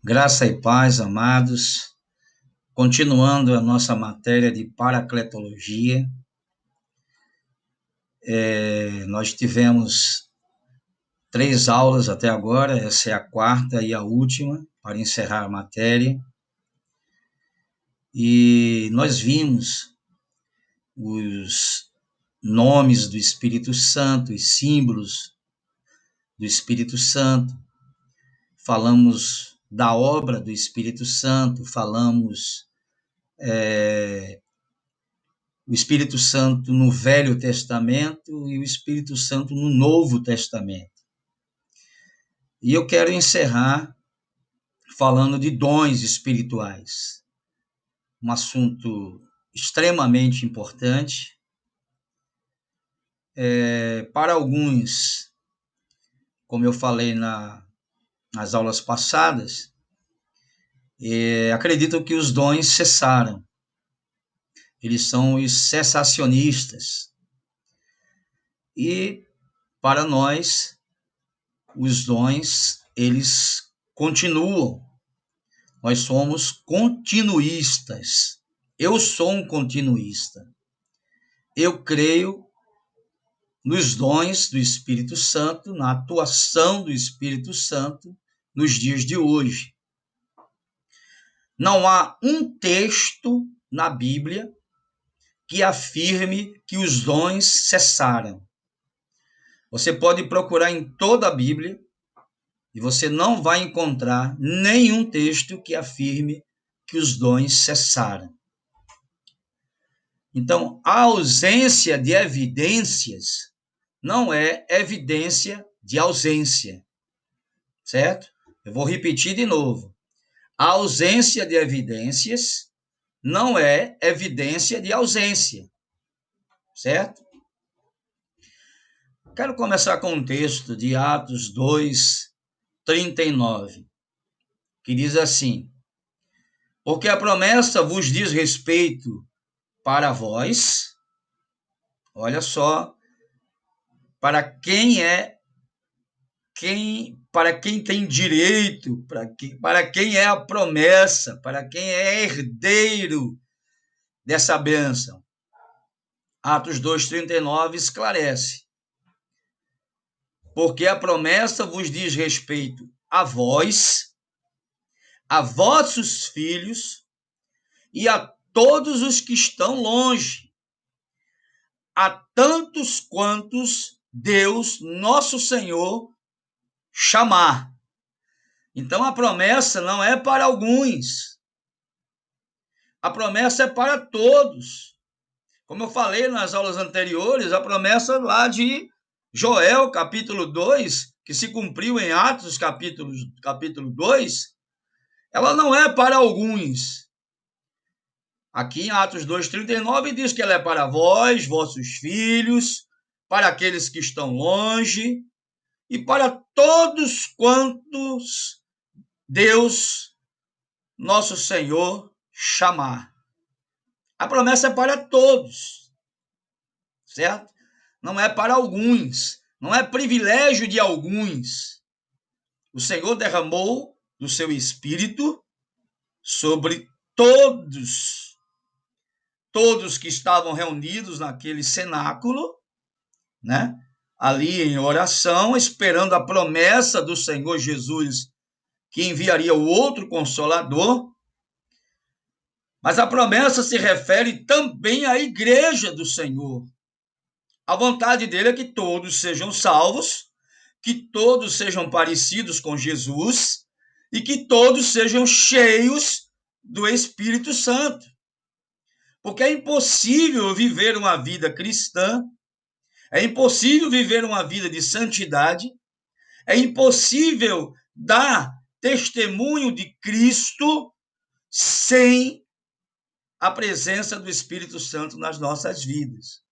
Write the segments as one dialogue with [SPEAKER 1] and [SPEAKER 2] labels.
[SPEAKER 1] Graça e paz, amados. Continuando a nossa matéria de paracletologia, nós tivemos 3 aulas até agora, essa é a quarta e a última, para encerrar a matéria. E nós vimos os nomes do Espírito Santo, os símbolos do Espírito Santo, falamos da obra do Espírito Santo, falamos o Espírito Santo no Velho Testamento e o Espírito Santo no Novo Testamento. E eu quero encerrar falando de dons espirituais, um assunto extremamente importante. Para alguns, como eu falei nas aulas passadas, acreditam que os dons cessaram. Eles são os cessacionistas. E para nós, os dons, eles continuam. Nós somos continuistas. Eu sou um continuista. Eu creio nos dons do Espírito Santo, na atuação do Espírito Santo nos dias de hoje. Não há um texto na Bíblia que afirme que os dons cessaram. Você pode procurar em toda a Bíblia e você não vai encontrar nenhum texto que afirme que os dons cessaram. Então, a ausência de evidências não é evidência de ausência, certo? Eu vou repetir de novo. A ausência de evidências não é evidência de ausência, certo? Quero começar com um texto de Atos 2, 39, que diz assim: porque a promessa vos diz respeito para vós, olha só, para quem tem direito, para quem é a promessa, para quem é herdeiro dessa bênção. Atos 2,39 esclarece. Porque a promessa vos diz respeito a vós, a vossos filhos e a todos os que estão longe, a tantos quantos Deus, nosso Senhor, chamar. Então a promessa não é para alguns, a promessa é para todos. Como eu falei nas aulas anteriores, a promessa lá de Joel, capítulo 2, que se cumpriu em Atos, capítulo 2, ela não é para alguns. Aqui em Atos 2,39 diz que ela é para vós, vossos filhos, para aqueles que estão longe e para todos quantos Deus, nosso Senhor, chamar. A promessa é para todos, certo? Não é para alguns, não é privilégio de alguns. O Senhor derramou do seu Espírito sobre todos que estavam reunidos naquele cenáculo, né? Ali em oração, esperando a promessa do Senhor Jesus, que enviaria o outro Consolador. Mas a promessa se refere também à igreja do Senhor. A vontade dele é que todos sejam salvos, que todos sejam parecidos com Jesus e que todos sejam cheios do Espírito Santo. Porque é impossível viver uma vida cristã, é impossível viver uma vida de santidade, é impossível dar testemunho de Cristo sem a presença do Espírito Santo nas nossas vidas.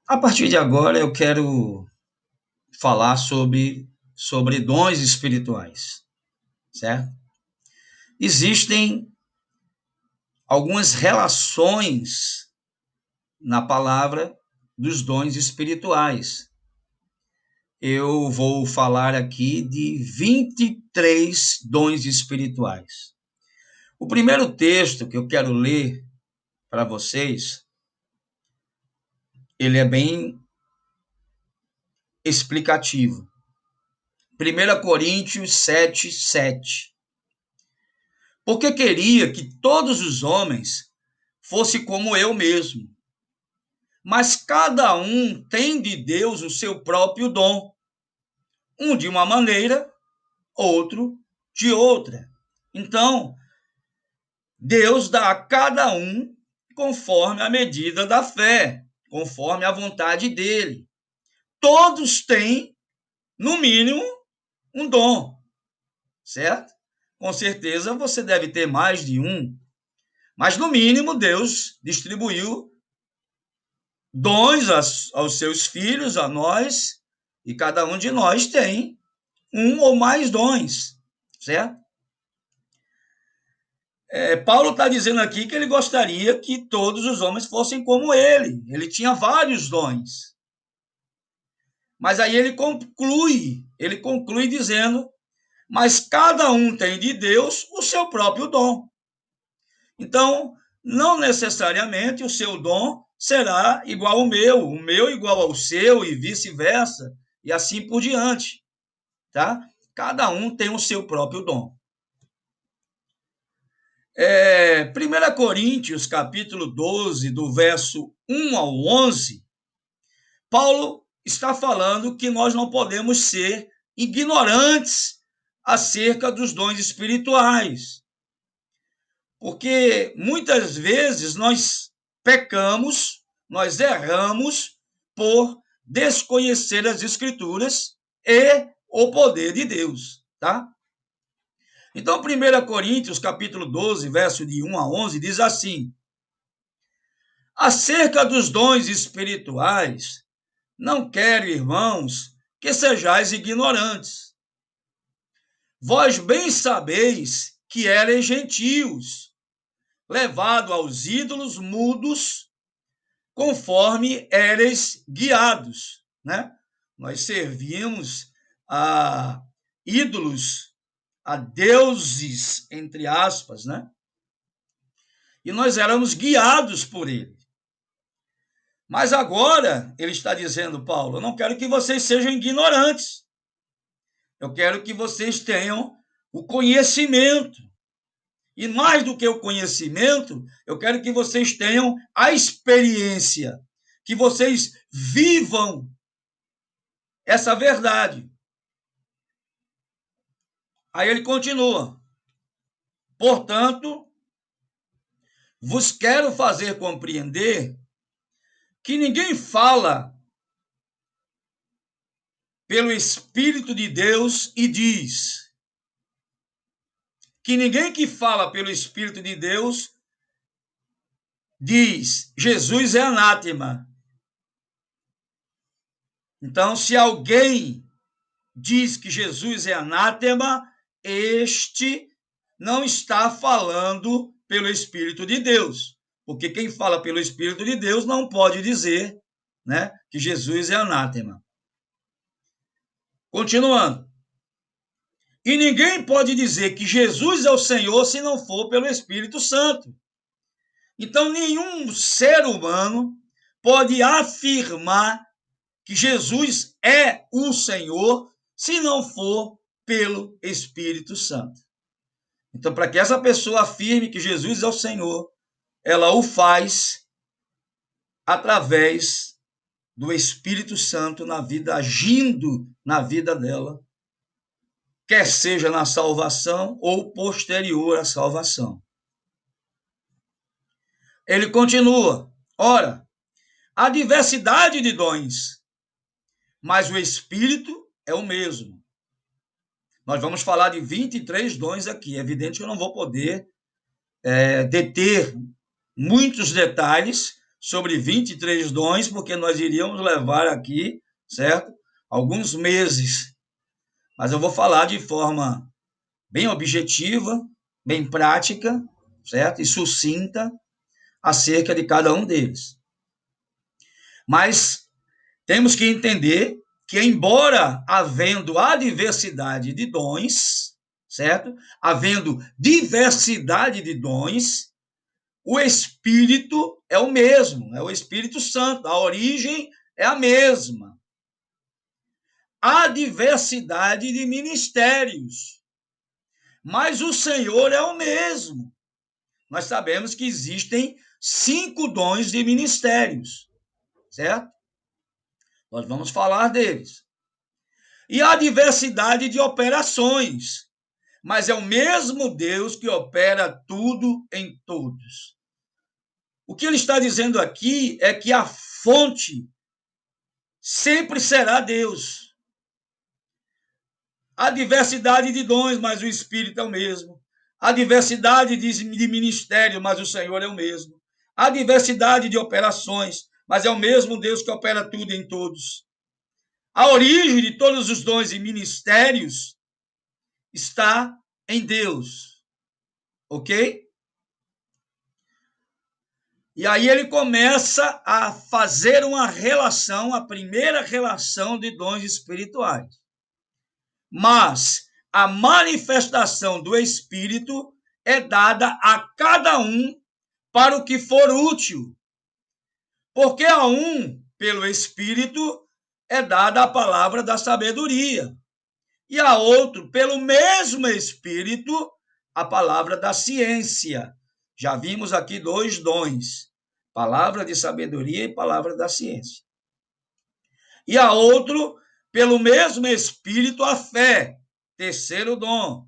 [SPEAKER 1] A partir de agora, eu quero falar sobre dons espirituais, certo? Existem algumas relações na palavra dos dons espirituais. eu vou falar aqui de 23 dons espirituais. O primeiro texto que eu quero ler para vocês, ele é bem explicativo. 1 Coríntios 7, 7. Porque queria que todos os homens fossem como eu mesmo. Mas cada um tem de Deus o seu próprio dom. Um de uma maneira, outro de outra. Então, Deus dá a cada um conforme a medida da fé, conforme a vontade dele. Todos têm, no mínimo, um dom, certo? Com certeza você deve ter mais de um, mas no mínimo Deus distribuiu dons aos seus filhos, a nós, e cada um de nós tem um ou mais dons, certo? Paulo está dizendo aqui que ele gostaria que todos os homens fossem como ele. Ele tinha vários dons. Mas aí ele conclui dizendo, mas cada um tem de Deus o seu próprio dom. Então, não necessariamente o seu dom será igual ao meu, o meu igual ao seu e vice-versa, e assim por diante, tá? Cada um tem o seu próprio dom. 1 Coríntios, capítulo 12, do verso 1 ao 11, Paulo está falando que nós não podemos ser ignorantes acerca dos dons espirituais, porque muitas vezes nós pecamos, nós erramos por desconhecer as Escrituras e o poder de Deus, tá? Então, 1 Coríntios, capítulo 12, verso de 1 a 11, diz assim: acerca dos dons espirituais, não quero, irmãos, que sejais ignorantes. Vós bem sabeis que eres gentios, levado aos ídolos mudos, conforme eres guiados, né? Nós servimos a ídolos, a deuses, entre aspas, né? E nós éramos guiados por ele. Mas agora, ele está dizendo, Paulo, eu não quero que vocês sejam ignorantes. Eu quero que vocês tenham o conhecimento. E mais do que o conhecimento, eu quero que vocês tenham a experiência, que vocês vivam essa verdade. Aí ele continua. Portanto, vos quero fazer compreender que ninguém fala pelo Espírito de Deus e diz que ninguém que fala pelo Espírito de Deus diz Jesus é anátema. Então, se alguém diz que Jesus é anátema, este não está falando pelo Espírito de Deus, porque quem fala pelo Espírito de Deus não pode dizer, né, que Jesus é anátema. Continuando. E ninguém pode dizer que Jesus é o Senhor se não for pelo Espírito Santo. Então, nenhum ser humano pode afirmar que Jesus é o Senhor se não for pelo Espírito Santo. Então, para que essa pessoa afirme que Jesus é o Senhor, ela o faz através do Espírito Santo na vida, agindo na vida dela, quer seja na salvação ou posterior à salvação. Ele continua, ora, há diversidade de dons, mas o Espírito é o mesmo. Nós vamos falar de 23 dons aqui. É evidente que eu não vou poder deter muitos detalhes sobre 23 dons, porque nós iríamos levar aqui, certo? Alguns meses. Mas eu vou falar de forma bem objetiva, bem prática, certo? E sucinta acerca de cada um deles. Mas temos que entender que, embora havendo a diversidade de dons, certo? Havendo diversidade de dons, o Espírito é o mesmo, é o Espírito Santo, a origem é a mesma. Há diversidade de ministérios, mas o Senhor é o mesmo. Nós sabemos que existem 5 dons de ministérios, certo? Nós vamos falar deles. E há diversidade de operações, mas é o mesmo Deus que opera tudo em todos. O que ele está dizendo aqui é que a fonte sempre será Deus. Há diversidade de dons, mas o Espírito é o mesmo. Há diversidade de ministérios, mas o Senhor é o mesmo. Há diversidade de operações, mas é o mesmo Deus que opera tudo em todos. A origem de todos os dons e ministérios está em Deus. Ok? E aí ele começa a fazer uma relação, a primeira relação de dons espirituais. Mas a manifestação do Espírito é dada a cada um para o que for útil. Porque a um, pelo Espírito, é dada a palavra da sabedoria. E a outro, pelo mesmo Espírito, a palavra da ciência. Já vimos aqui 2 dons, palavra de sabedoria e palavra da ciência. E a outro, pelo mesmo Espírito, a fé, terceiro dom.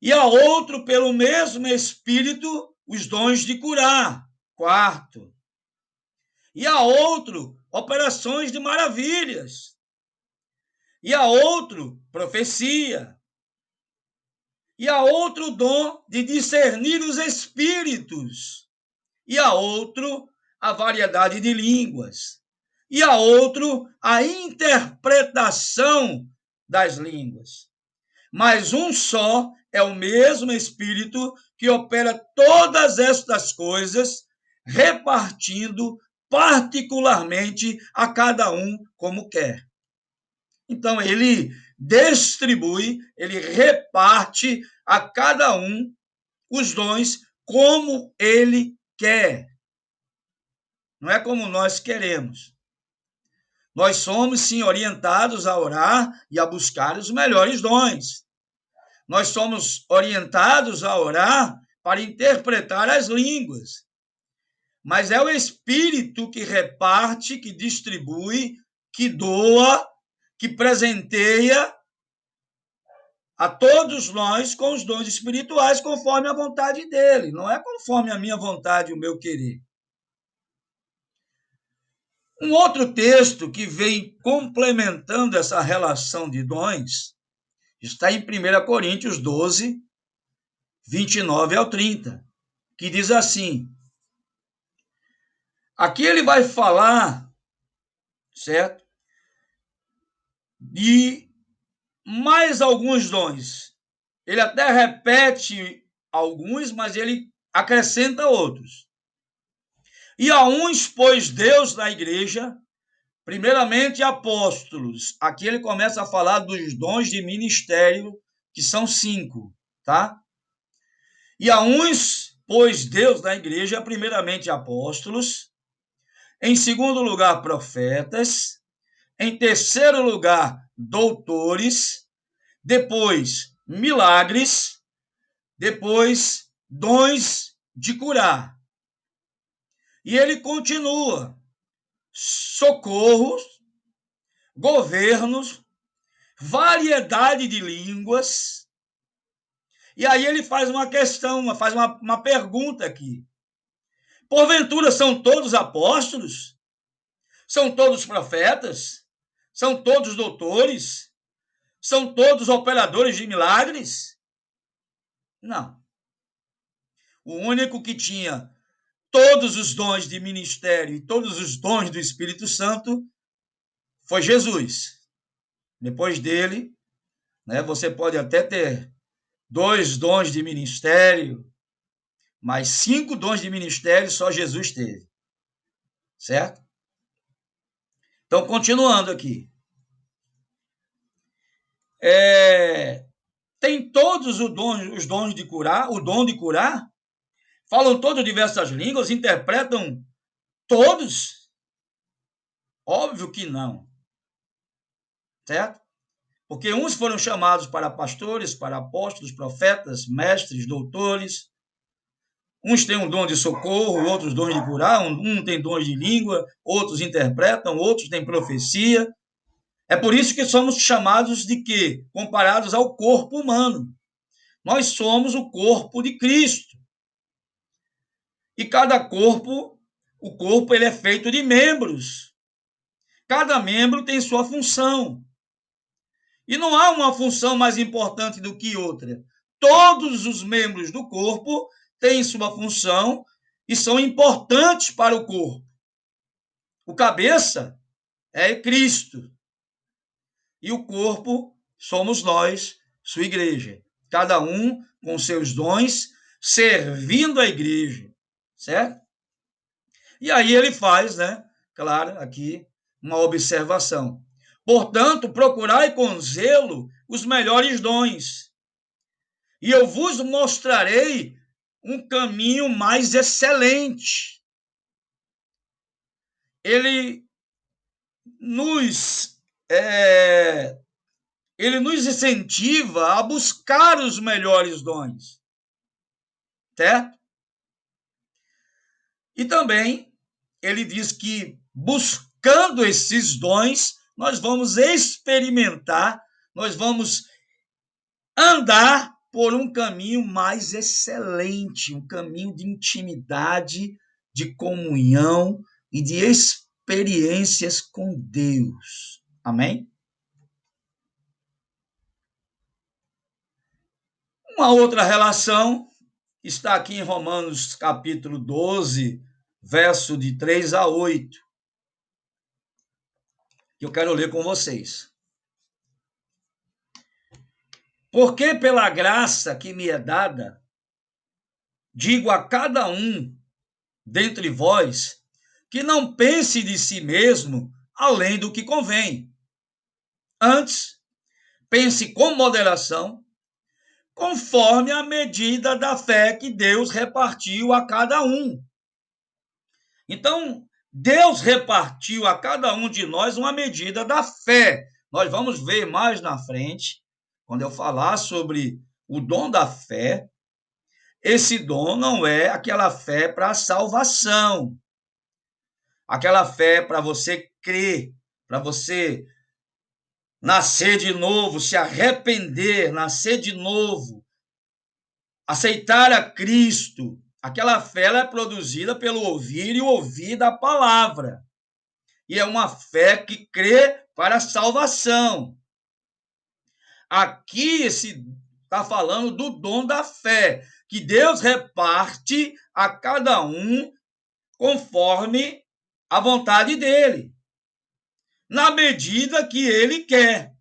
[SPEAKER 1] E a outro, pelo mesmo Espírito, os dons de curar, quarto. E a outro, operações de maravilhas. E a outro, profecia. E a outro, dom de discernir os espíritos. E a outro, a variedade de línguas. E a outro, a interpretação das línguas. Mas um só é o mesmo Espírito que opera todas estas coisas, repartindo particularmente a cada um como quer. Então, ele distribui, ele reparte a cada um os dons como ele quer. Não é como nós queremos. Nós somos, sim, orientados a orar e a buscar os melhores dons. Nós somos orientados a orar para interpretar as línguas. Mas é o Espírito que reparte, que distribui, que doa, que presenteia a todos nós com os dons espirituais conforme a vontade dele. Não é conforme a minha vontade e o meu querer. Um outro texto que vem complementando essa relação de dons está em 1 Coríntios 12, 29 ao 30, que diz assim: aqui ele vai falar, certo, de mais alguns dons. Ele até repete alguns, mas ele acrescenta outros. E a uns pôs Deus na igreja, primeiramente apóstolos. Aqui ele começa a falar dos dons de ministério, que são 5, tá? E a uns pôs Deus na igreja, primeiramente apóstolos, em segundo lugar profetas, em terceiro lugar doutores, depois milagres, depois dons de curar. E ele continua: socorros, governos, variedade de línguas. E aí ele faz uma questão, faz uma pergunta aqui. Porventura são todos apóstolos? São todos profetas? São todos doutores? São todos operadores de milagres? Não. O único que tinha todos os dons de ministério e todos os dons do Espírito Santo foi Jesus. Depois dele, né, você pode até ter 2 dons de ministério, mas 5 dons de ministério só Jesus teve. Certo? Então, continuando aqui. Tem todos os dons de curar, o dom de curar? Falam todos diversas línguas? Interpretam todos? Óbvio que não, certo? Porque uns foram chamados para pastores, para apóstolos, profetas, mestres, doutores. Uns têm um dom de socorro, outros dons de curar, um tem dons de língua, outros interpretam, outros têm profecia. É por isso que somos chamados de quê? Comparados ao corpo humano. Nós somos o corpo de Cristo. E cada corpo, o corpo ele é feito de membros. Cada membro tem sua função. E não há uma função mais importante do que outra. Todos os membros do corpo têm sua função e são importantes para o corpo. O cabeça é Cristo. E o corpo somos nós, sua igreja. Cada um com seus dons, servindo a igreja, certo? E aí ele faz, né? Claro, aqui uma observação. Portanto, procurai com zelo os melhores dons, e eu vos mostrarei um caminho mais excelente. Ele nos ele nos incentiva a buscar os melhores dons, certo? E também ele diz que buscando esses dons, nós vamos experimentar, nós vamos andar por um caminho mais excelente, um caminho de intimidade, de comunhão e de experiências com Deus. Amém? Uma outra relação está aqui em Romanos capítulo 12, verso de 3 a 8, que eu quero ler com vocês. Porque pela graça que me é dada, digo a cada um dentre vós que não pense de si mesmo além do que convém. Antes, pense com moderação, conforme a medida da fé que Deus repartiu a cada um. Então, Deus repartiu a cada um de nós uma medida da fé. Nós vamos ver mais na frente, quando eu falar sobre o dom da fé. Esse dom não é aquela fé para a salvação, aquela fé para você crer, para você nascer de novo, se arrepender, nascer de novo, aceitar a Cristo. Aquela fé ela é produzida pelo ouvir e ouvir da palavra. E é uma fé que crê para a salvação. Aqui está falando do dom da fé, que Deus reparte a cada um conforme a vontade dele, na medida que ele quer.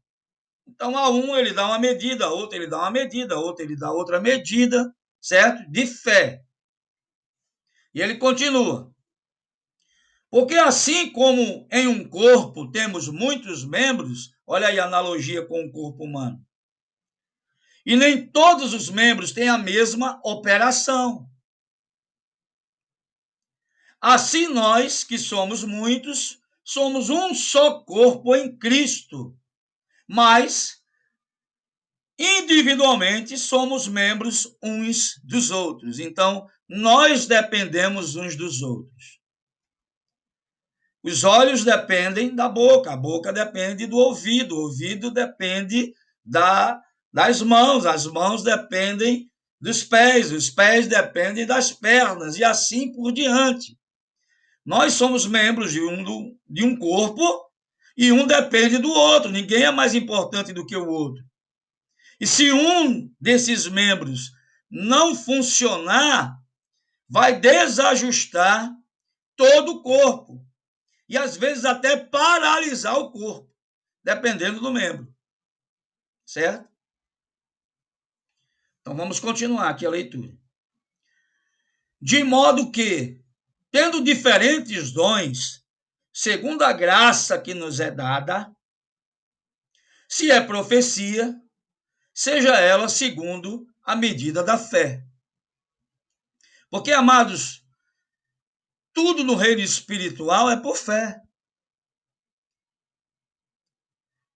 [SPEAKER 1] Então, a um ele dá uma medida, a outro ele dá uma medida, a outro ele dá outra medida, certo? De fé. E ele continua. Porque assim como em um corpo temos muitos membros, olha aí a analogia com o corpo humano, e nem todos os membros têm a mesma operação. Assim nós, que somos muitos, somos um só corpo em Cristo, mas individualmente somos membros uns dos outros. Então, nós dependemos uns dos outros. Os olhos dependem da boca, a boca depende do ouvido, o ouvido depende das mãos, as mãos dependem dos pés, os pés dependem das pernas, e assim por diante. Nós somos membros de um corpo e um depende do outro, ninguém é mais importante do que o outro. E se um desses membros não funcionar, vai desajustar todo o corpo. E às vezes até paralisar o corpo, dependendo do membro. Certo? Então vamos continuar aqui a leitura. De modo que, tendo diferentes dons, segundo a graça que nos é dada. Se é profecia, seja ela segundo a medida da fé. Porque, amados, tudo no reino espiritual é por fé.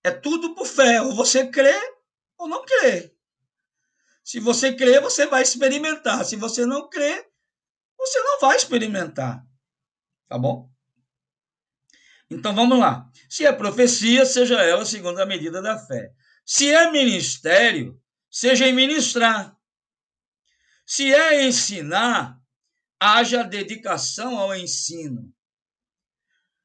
[SPEAKER 1] É tudo por fé. Ou você crê ou não crê. Se você crê, você vai experimentar. Se você não crê, você não vai experimentar. Tá bom? Então vamos lá. Se é profecia, seja ela segundo a medida da fé. Se é ministério, seja em ministrar. Se é ensinar, haja dedicação ao ensino.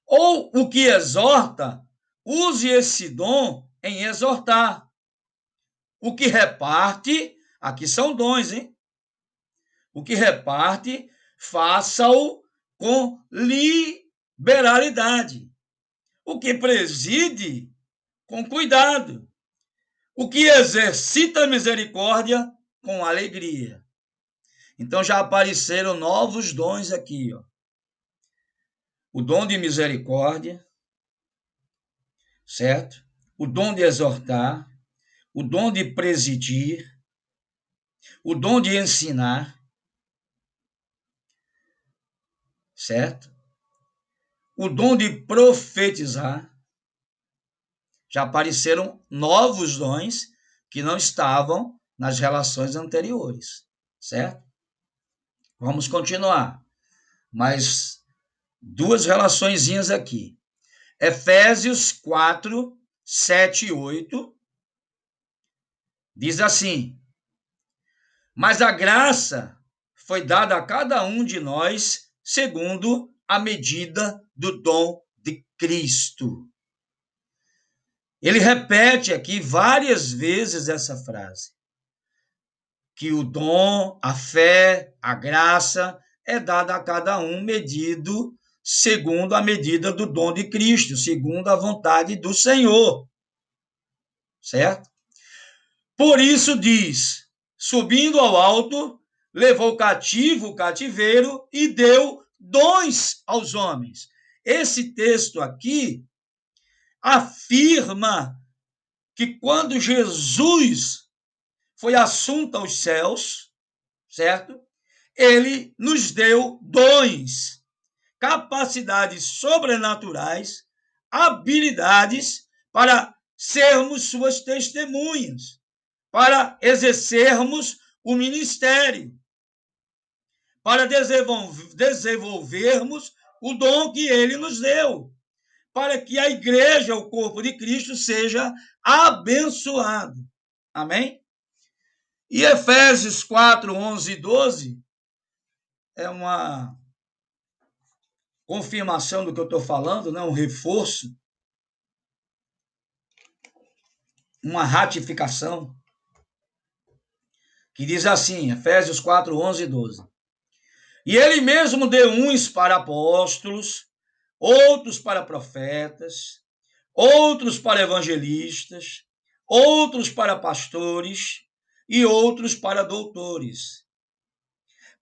[SPEAKER 1] Ou o que exorta, use esse dom em exortar. O que reparte, aqui são dons, hein? O que reparte, faça-o com liberalidade. O que preside, com cuidado. O que exercita a misericórdia, com alegria. Então já apareceram novos dons aqui, ó. O dom de misericórdia, certo? O dom de exortar, o dom de presidir, o dom de ensinar, certo? O dom de profetizar. Já apareceram novos dons que não estavam nas relações anteriores, certo? Vamos continuar. Mais duas relaçõezinhas aqui. Efésios 4, 7 e 8 diz assim: mas a graça foi dada a cada um de nós segundo a medida do dom de Cristo. Ele repete aqui várias vezes essa frase, que o dom, a fé, a graça é dada a cada um medido segundo a medida do dom de Cristo, segundo a vontade do Senhor, certo? Por isso diz, subindo ao alto, levou cativo o cativeiro e deu dons aos homens. Esse texto aqui afirma que quando Jesus foi assunto aos céus, certo? Ele nos deu dons, capacidades sobrenaturais, habilidades para sermos suas testemunhas, para exercermos o ministério, para desenvolvermos o dom que ele nos deu, para que a igreja, o corpo de Cristo, seja abençoado. Amém? E Efésios 4, 11 e 12 é uma confirmação do que eu estou falando, né? Um reforço, uma ratificação, que diz assim, Efésios 4, 11 e 12. E ele mesmo deu uns para apóstolos, outros para profetas, outros para evangelistas, outros para pastores e outros para doutores,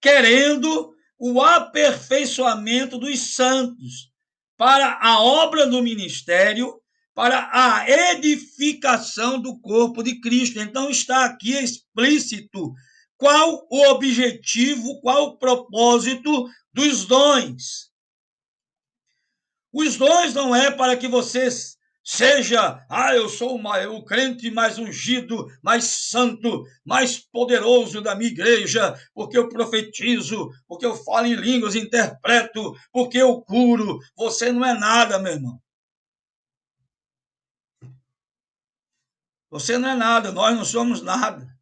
[SPEAKER 1] querendo o aperfeiçoamento dos santos para a obra do ministério, para a edificação do corpo de Cristo. Então está aqui explícito qual o objetivo, qual o propósito dos dons. Os dons não é para que você seja, eu sou o crente mais ungido, mais santo, mais poderoso da minha igreja, porque eu profetizo, porque eu falo em línguas, interpreto, porque eu curo. Você não é nada, meu irmão. Você não é nada, nós não somos nada.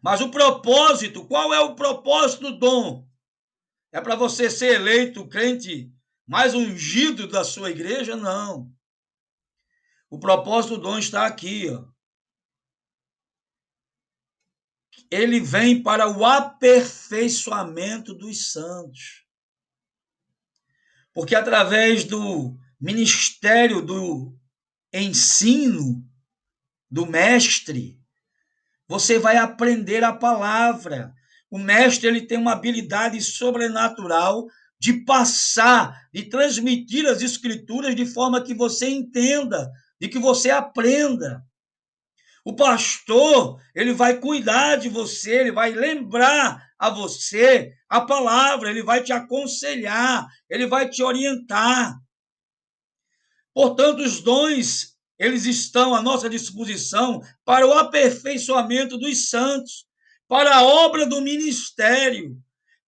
[SPEAKER 1] Mas o propósito, qual é o propósito do dom? É para você ser eleito crente mais ungido da sua igreja? Não. O propósito do dom está aqui, ó. Ele vem para o aperfeiçoamento dos santos. Porque através do ministério do ensino do mestre, você vai aprender a palavra. O mestre ele tem uma habilidade sobrenatural de passar, de transmitir as Escrituras de forma que você entenda, de que você aprenda. O pastor, ele vai cuidar de você, ele vai lembrar a você a palavra, ele vai te aconselhar, ele vai te orientar. Portanto, os dons, eles estão à nossa disposição para o aperfeiçoamento dos santos, para a obra do ministério,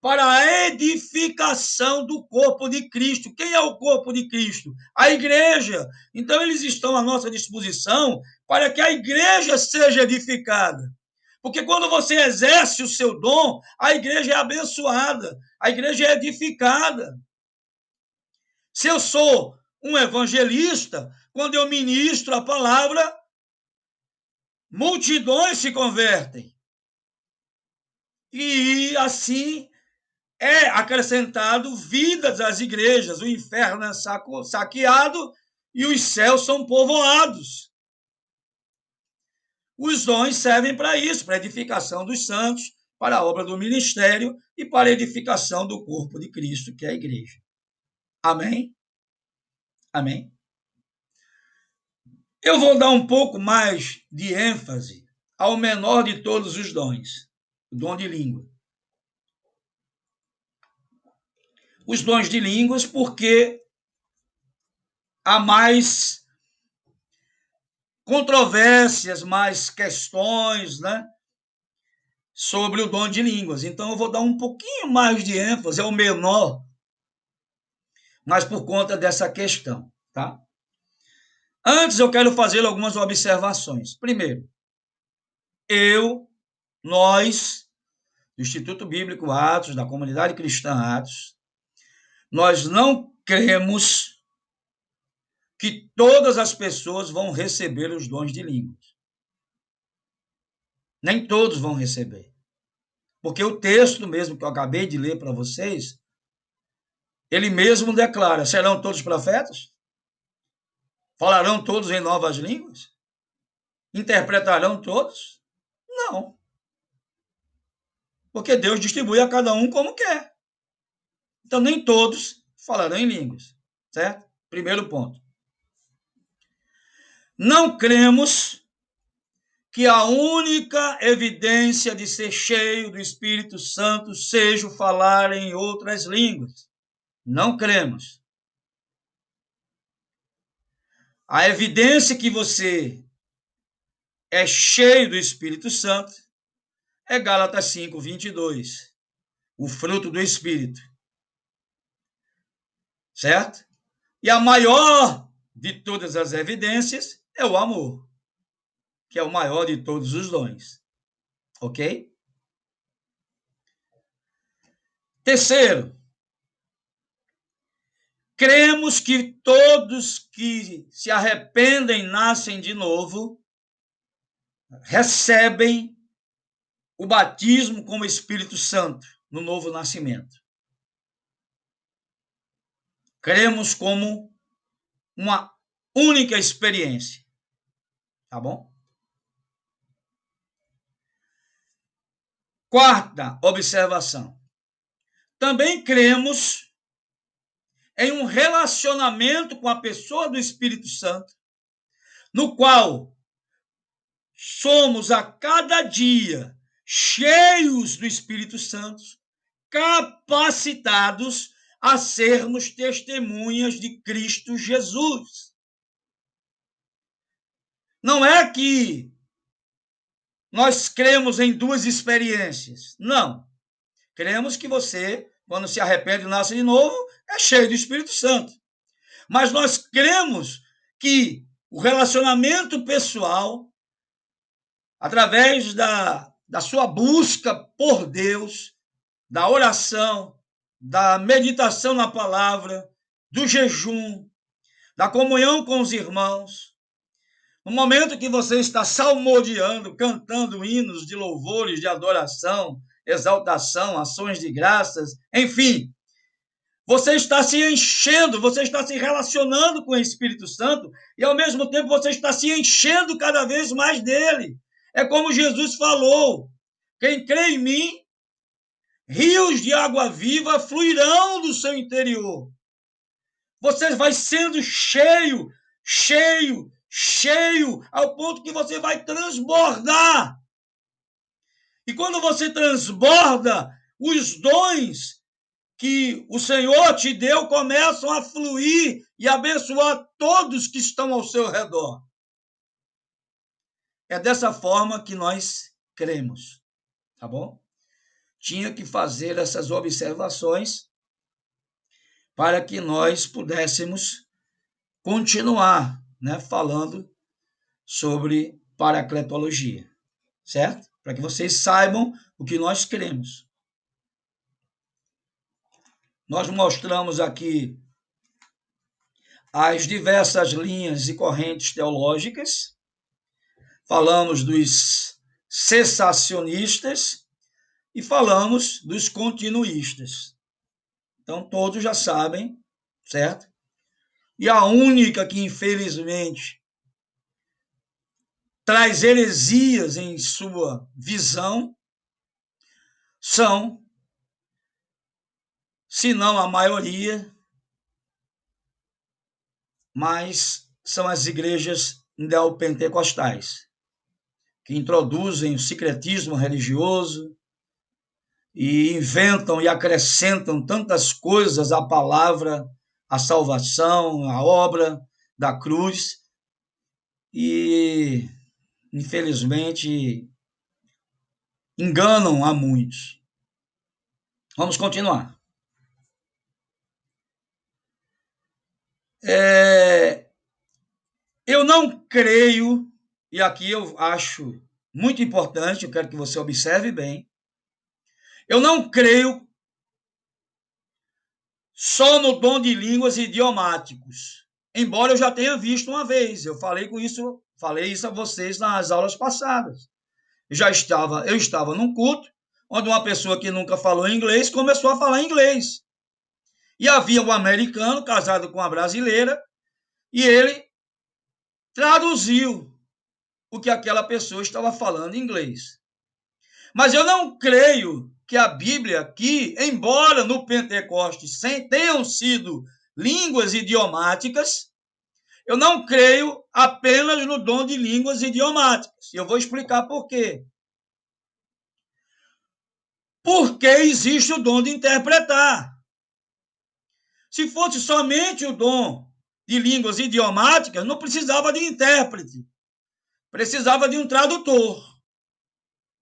[SPEAKER 1] para a edificação do corpo de Cristo. Quem é o corpo de Cristo? A igreja. Então, eles estão à nossa disposição para que a igreja seja edificada. Porque quando você exerce o seu dom, a igreja é abençoada, a igreja é edificada. Se eu sou um evangelista, quando eu ministro a palavra, multidões se convertem. E assim é acrescentado vidas às igrejas. O inferno é saqueado e os céus são povoados. Os dons servem para isso, para a edificação dos santos, para a obra do ministério e para a edificação do corpo de Cristo, que é a igreja. Amém? Amém? Eu vou dar um pouco mais de ênfase ao menor de todos os dons, o dom de língua. Os dons de línguas, porque há mais controvérsias, mais questões, né, sobre o dom de línguas. Então, eu vou dar um pouquinho mais de ênfase ao menor, mas por conta dessa questão, tá? Antes, eu quero fazer algumas observações. Primeiro, nós, do Instituto Bíblico Atos, da Comunidade Cristã Atos, nós não cremos que todas as pessoas vão receber os dons de línguas. Nem todos vão receber. Porque o texto mesmo que eu acabei de ler para vocês, ele mesmo declara: serão todos profetas? Falarão todos em novas línguas? Interpretarão todos? Não. Porque Deus distribui a cada um como quer. Então, nem todos falarão em línguas. Certo? Primeiro ponto. Não cremos que a única evidência de ser cheio do Espírito Santo seja o falar em outras línguas. Não cremos. A evidência que você é cheio do Espírito Santo é Gálatas 5:22, o fruto do Espírito. Certo? E a maior de todas as evidências é o amor, que é o maior de todos os dons. Ok? Terceiro, cremos que todos que se arrependem e nascem de novo recebem o batismo com o Espírito Santo no novo nascimento. Cremos como uma única experiência. Tá bom? Quarta observação. Também cremos em um relacionamento com a pessoa do Espírito Santo, no qual somos a cada dia cheios do Espírito Santo, capacitados a sermos testemunhas de Cristo Jesus. Não é que nós cremos em duas experiências. Não. Cremos que você, quando se arrepende e nasce de novo, é cheio do Espírito Santo. Mas nós cremos que o relacionamento pessoal, através da sua busca por Deus, da oração, da meditação na palavra, do jejum, da comunhão com os irmãos, no momento que você está salmodiando, cantando hinos de louvores, de adoração, exaltação, ações de graças, enfim, você está se enchendo, você está se relacionando com o Espírito Santo e, ao mesmo tempo, você está se enchendo cada vez mais dele. É como Jesus falou: quem crê em mim, rios de água viva fluirão do seu interior. Você vai sendo cheio, cheio, cheio, ao ponto que você vai transbordar. E quando você transborda, os dons que o Senhor te deu começam a fluir e abençoar todos que estão ao seu redor. É dessa forma que nós cremos, tá bom? Tinha que fazer essas observações para que nós pudéssemos continuar, né, falando sobre paracletologia, certo? Para que vocês saibam o que nós cremos. Nós mostramos aqui as diversas linhas e correntes teológicas, falamos dos cessacionistas e falamos dos continuistas. Então, todos já sabem, certo? E a única que, infelizmente, traz heresias em sua visão são, se não a maioria, mas são as igrejas neopentecostais, que introduzem o secretismo religioso e inventam e acrescentam tantas coisas à palavra, à salvação, à obra da cruz, e, infelizmente, enganam a muitos. Vamos continuar. Eu não creio, e aqui eu acho muito importante, eu quero que você observe bem, eu não creio só no dom de línguas idiomáticos, embora eu já tenha visto uma vez, eu falei isso a vocês nas aulas passadas. Eu estava num culto onde uma pessoa que nunca falou inglês começou a falar inglês. E havia um americano casado com uma brasileira e ele traduziu o que aquela pessoa estava falando em inglês. Mas eu não creio que a Bíblia aqui, embora no Pentecostes tenham sido línguas idiomáticas, eu não creio apenas no dom de línguas idiomáticas. E eu vou explicar por quê. Porque existe o dom de interpretar. Se fosse somente o dom de línguas idiomáticas, não precisava de intérprete. Precisava de um tradutor,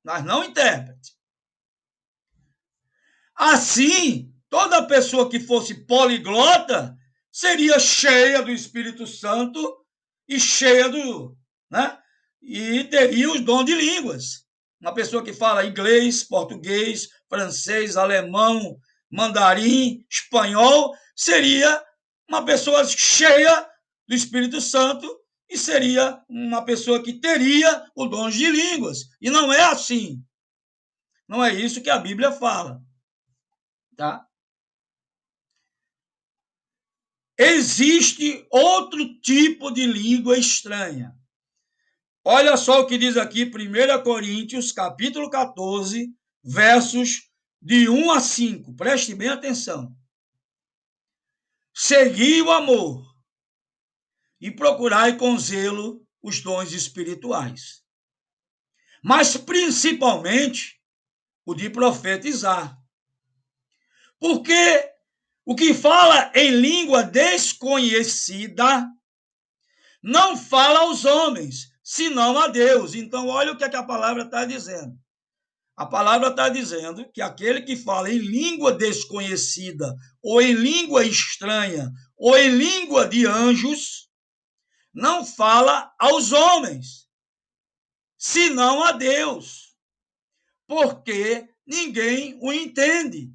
[SPEAKER 1] mas não intérprete. Assim, toda pessoa que fosse poliglota seria cheia do Espírito Santo e cheia do, né? E teria os dons de línguas. Uma pessoa que fala inglês, português, francês, alemão, mandarim, espanhol, seria uma pessoa cheia do Espírito Santo e seria uma pessoa que teria o dom de línguas. E não é assim. Não é isso que a Bíblia fala. Tá? Existe outro tipo de língua estranha. Olha só o que diz aqui 1 Coríntios, capítulo 14, versos de 1 a 5. Preste bem atenção. Segui o amor e procurai com zelo os dons espirituais, mas principalmente o de profetizar. Porque o que fala em língua desconhecida não fala aos homens, senão a Deus. Então, olha o que a palavra está dizendo. A palavra está dizendo que aquele que fala em língua desconhecida, ou em língua estranha, ou em língua de anjos, não fala aos homens, senão a Deus, porque ninguém o entende.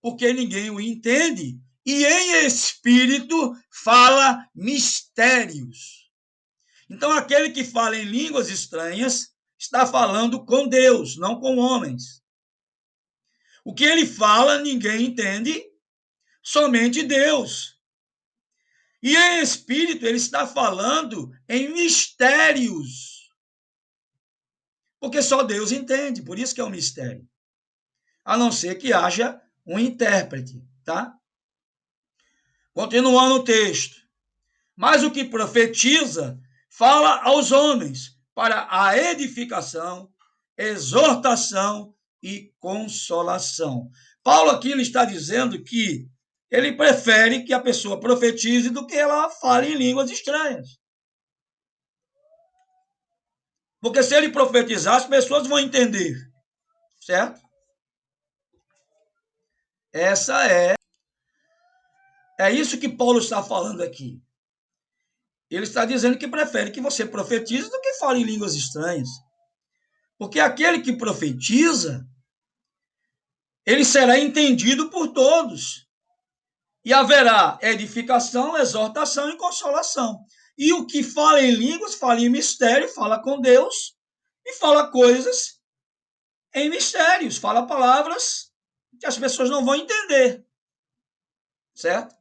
[SPEAKER 1] Porque ninguém o entende, e em espírito fala mistérios. Então, aquele que fala em línguas estranhas está falando com Deus, não com homens. O que ele fala, ninguém entende, somente Deus. E em espírito, ele está falando em mistérios. Porque só Deus entende, por isso que é um mistério. A não ser que haja um intérprete, tá? Continuando o texto. Mas o que profetiza fala aos homens para a edificação, exortação e consolação. Paulo aqui ele está dizendo que ele prefere que a pessoa profetize do que ela fale em línguas estranhas. Porque se ele profetizar, as pessoas vão entender, certo? Essa é isso que Paulo está falando aqui. Ele está dizendo que prefere que você profetize do que fale em línguas estranhas. Porque aquele que profetiza, ele será entendido por todos. E haverá edificação, exortação e consolação. E o que fala em línguas, fala em mistério, fala com Deus e fala coisas em mistérios, fala palavras que as pessoas não vão entender, certo?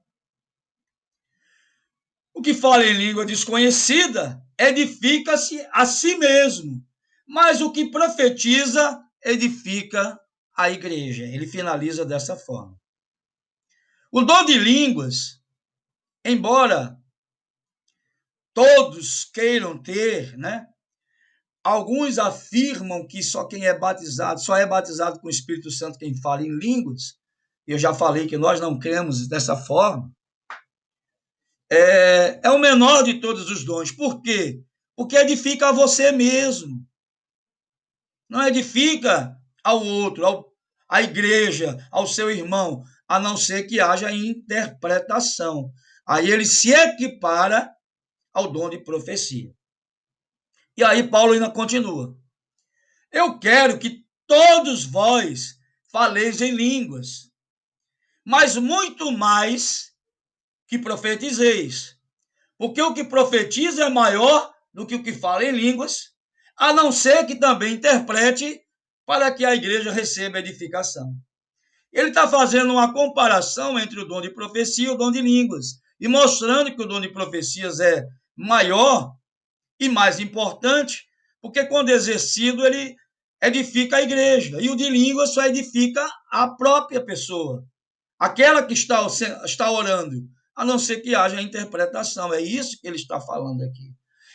[SPEAKER 1] O que fala em língua desconhecida edifica-se a si mesmo, mas o que profetiza edifica a igreja. Ele finaliza dessa forma. O dom de línguas, embora todos queiram ter, né? Alguns afirmam que só quem é batizado, só é batizado com o Espírito Santo quem fala em línguas. Eu já falei que nós não cremos dessa forma. É o menor de todos os dons. Por quê? Porque edifica a você mesmo. Não edifica ao outro, à igreja, ao seu irmão, a não ser que haja interpretação. Aí ele se equipara ao dom de profecia. E aí Paulo ainda continua. Eu quero que todos vós faleis em línguas, mas muito mais que profetizeis. Porque o que profetiza é maior do que o que fala em línguas, a não ser que também interprete para que a igreja receba edificação. Ele está fazendo uma comparação entre o dom de profecia e o dom de línguas, e mostrando que o dom de profecias é maior e mais importante, porque quando exercido ele edifica a igreja, e o de línguas só edifica a própria pessoa, aquela que está orando, a não ser que haja interpretação. É isso que ele está falando aqui.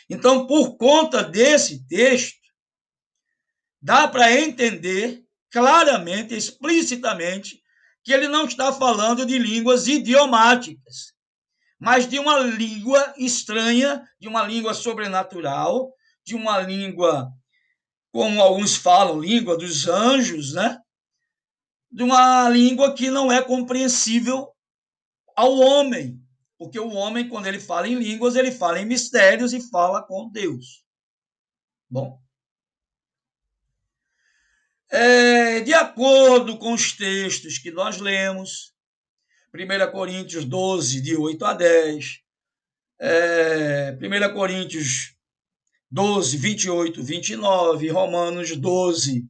[SPEAKER 1] Então, por conta desse texto, dá para entender claramente, explicitamente, que ele não está falando de línguas idiomáticas, mas de uma língua estranha, de uma língua sobrenatural, de uma língua, como alguns falam, língua dos anjos, né? De uma língua que não é compreensível ao homem, porque o homem, quando ele fala em línguas, ele fala em mistérios e fala com Deus. Bom, de acordo com os textos que nós lemos, 1 Coríntios 12, de 8 a 10, 1 Coríntios 12, 28, 29, Romanos 12,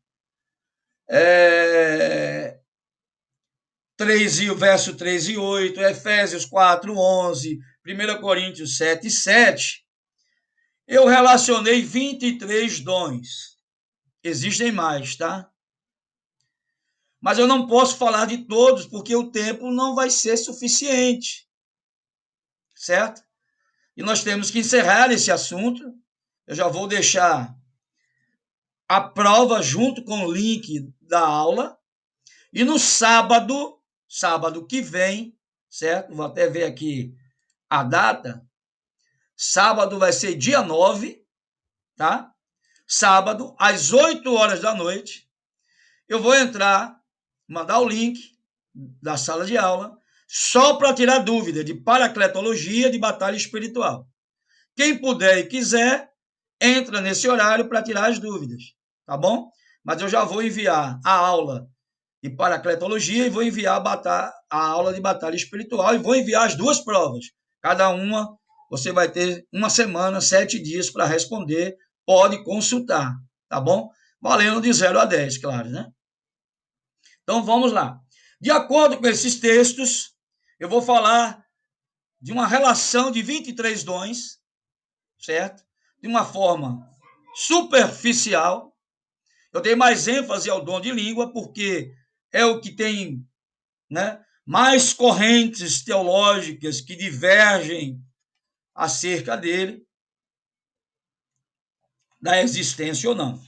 [SPEAKER 1] verso 3 e 8, Efésios 4, 11, 1 Coríntios 7, 7, eu relacionei 23 dons. Existem mais, tá? Mas eu não posso falar de todos, porque o tempo não vai ser suficiente, certo? E nós temos que encerrar esse assunto. Eu já vou deixar a prova junto com o link da aula. E no sábado que vem, certo? Vou até ver aqui a data. Sábado vai ser dia 9, tá? Sábado, às 8 horas da noite, eu vou mandar o link da sala de aula, só para tirar dúvida de paracletologia de batalha espiritual. Quem puder e quiser, entra nesse horário para tirar as dúvidas, tá bom? Mas eu já vou enviar a aula de paracletologia e vou enviar a aula de batalha espiritual e vou enviar as duas provas. Cada uma, você vai ter uma semana, 7 dias para responder, pode consultar, tá bom? Valendo de 0 a 10, claro, né? Então, vamos lá. De acordo com esses textos, eu vou falar de uma relação de 23 dons, certo? De uma forma superficial, Eu dei mais ênfase ao dom de língua porque é o que tem, né, mais correntes teológicas que divergem acerca dele, da existência ou não.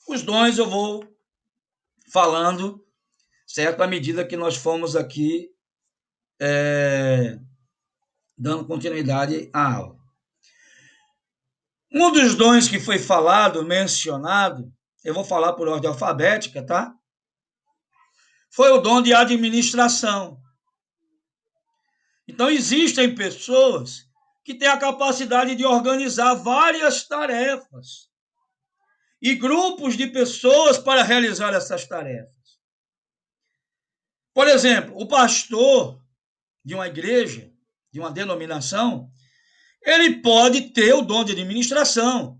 [SPEAKER 1] Os dons eu vou falando, certo, à medida que nós fomos aqui dando continuidade à aula. Um dos dons que foi falado, mencionado, eu vou falar por ordem alfabética, tá? Foi o dom de administração. Então, existem pessoas que têm a capacidade de organizar várias tarefas e grupos de pessoas para realizar essas tarefas. Por exemplo, o pastor de uma igreja, de uma denominação, ele pode ter o dom de administração,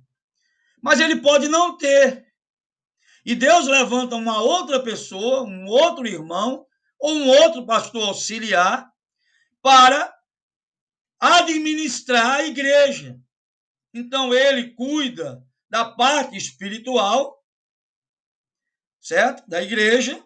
[SPEAKER 1] mas ele pode não ter. E Deus levanta uma outra pessoa, um outro irmão, ou um outro pastor auxiliar para administrar a igreja. Então, ele cuida da parte espiritual, certo? Da igreja,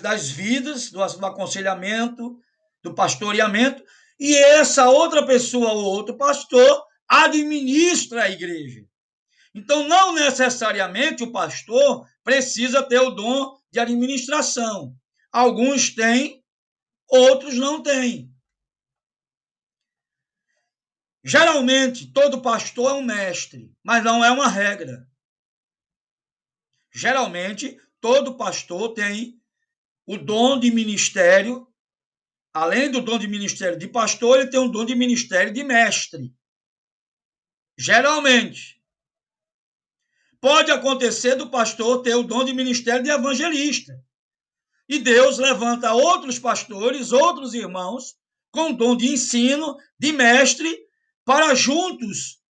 [SPEAKER 1] das vidas, do aconselhamento, do pastoreamento, e essa outra pessoa ou outro pastor administra a igreja. Então, não necessariamente o pastor precisa ter o dom de administração. Alguns têm, outros não têm. Geralmente, todo pastor é um mestre, mas não é uma regra. Geralmente, todo pastor tem o dom de ministério, além do dom de ministério de pastor, ele tem um dom de ministério de mestre. Geralmente. Pode acontecer do pastor ter o dom de ministério de evangelista. E Deus levanta outros pastores, outros irmãos, com dom de ensino, de mestre, para juntos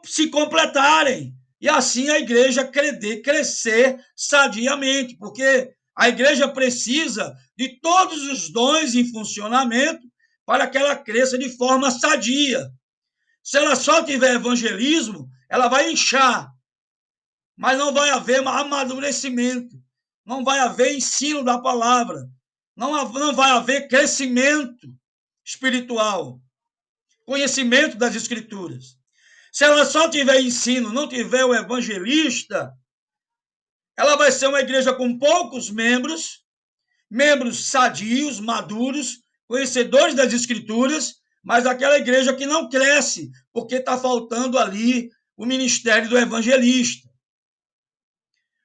[SPEAKER 1] se completarem. E assim a igreja crescer sadiamente, porque a igreja precisa de todos os dons em funcionamento para que ela cresça de forma sadia. Se ela só tiver evangelismo, ela vai inchar, mas não vai haver amadurecimento, não vai haver ensino da palavra, não vai haver crescimento espiritual, conhecimento das escrituras. Se ela só tiver ensino, não tiver o evangelista, ela vai ser uma igreja com poucos membros, membros sadios, maduros, conhecedores das escrituras, mas aquela igreja que não cresce, porque está faltando ali o ministério do evangelista.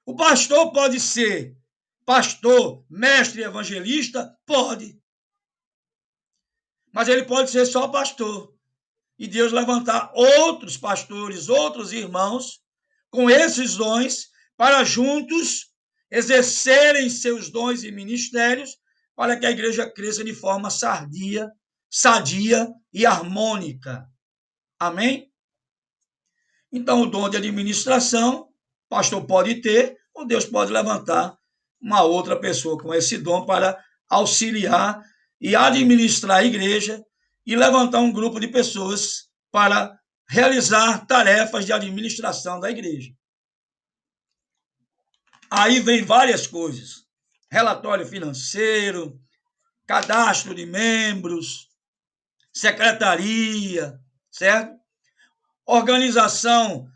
[SPEAKER 1] O pastor pode ser pastor, mestre evangelista? Pode. Mas ele pode ser só pastor. E Deus levantar outros pastores, outros irmãos, com esses dons, para juntos exercerem seus dons e ministérios, para que a igreja cresça de forma sadia e harmônica. Amém? Então, o dom de administração, o pastor pode ter, ou Deus pode levantar uma outra pessoa com esse dom para auxiliar e administrar a igreja e levantar um grupo de pessoas para realizar tarefas de administração da igreja. Aí vem várias coisas: relatório financeiro, cadastro de membros, secretaria, certo? Organização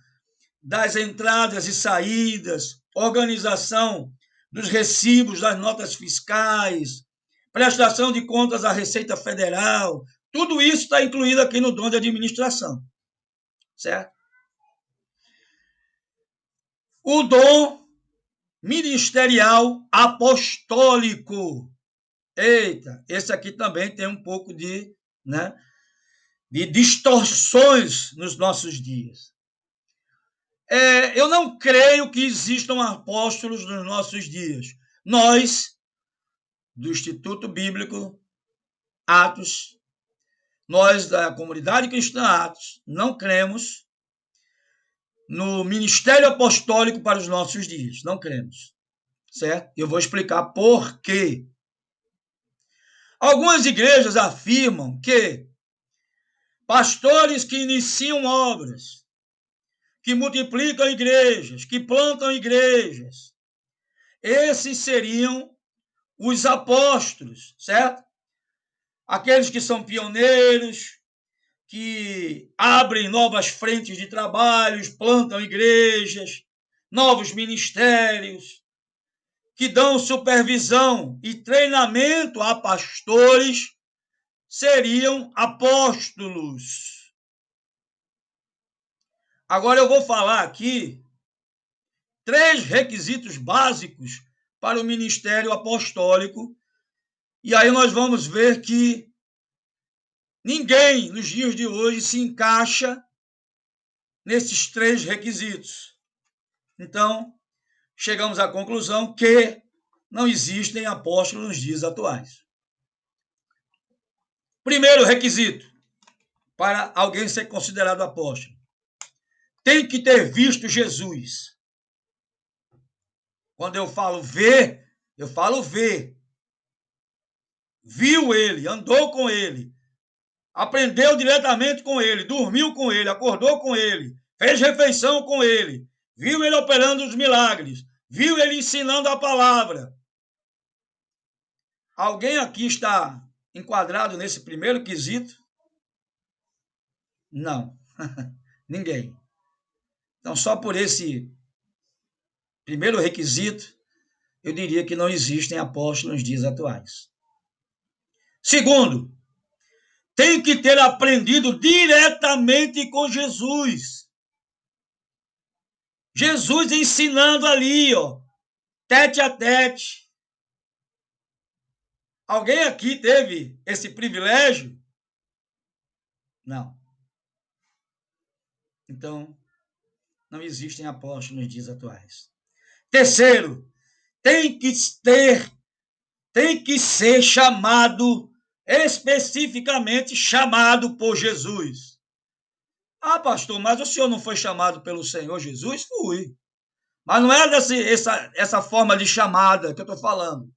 [SPEAKER 1] das entradas e saídas, organização dos recibos das notas fiscais, prestação de contas à Receita Federal, tudo isso está incluído aqui no dom de administração, certo? O dom ministerial apostólico. Eita, esse aqui também tem um pouco de distorções nos nossos dias. Eu não creio que existam apóstolos nos nossos dias. Nós, do Instituto Bíblico Atos, nós da comunidade cristã Atos, não cremos no ministério apostólico para os nossos dias. Não cremos. Certo? Eu vou explicar por quê. Algumas igrejas afirmam que pastores que iniciam obras que multiplicam igrejas, que plantam igrejas. Esses seriam os apóstolos, certo? Aqueles que são pioneiros, que abrem novas frentes de trabalhos, plantam igrejas, novos ministérios, que dão supervisão e treinamento a pastores, seriam apóstolos. Agora eu vou falar aqui 3 requisitos básicos para o ministério apostólico, e aí nós vamos ver que ninguém nos dias de hoje se encaixa nesses 3 requisitos. Então, chegamos à conclusão que não existem apóstolos nos dias atuais. Primeiro requisito para alguém ser considerado apóstolo: tem que ter visto Jesus. Quando eu falo ver, eu falo ver. Viu ele, andou com ele, aprendeu diretamente com ele, dormiu com ele, acordou com ele, fez refeição com ele, viu ele operando os milagres, viu ele ensinando a palavra. Alguém aqui está enquadrado nesse primeiro quesito? Não, ninguém. Então, só por esse primeiro requisito, eu diria que não existem apóstolos nos dias atuais. Segundo, tem que ter aprendido diretamente com Jesus. Jesus ensinando ali, tete a tete. Alguém aqui teve esse privilégio? Não. Então, não existem apóstolos nos dias atuais. Terceiro, tem que ser chamado, especificamente chamado por Jesus. Ah, pastor, mas o senhor não foi chamado pelo Senhor Jesus? Fui. Mas não é essa forma de chamada que eu estou falando.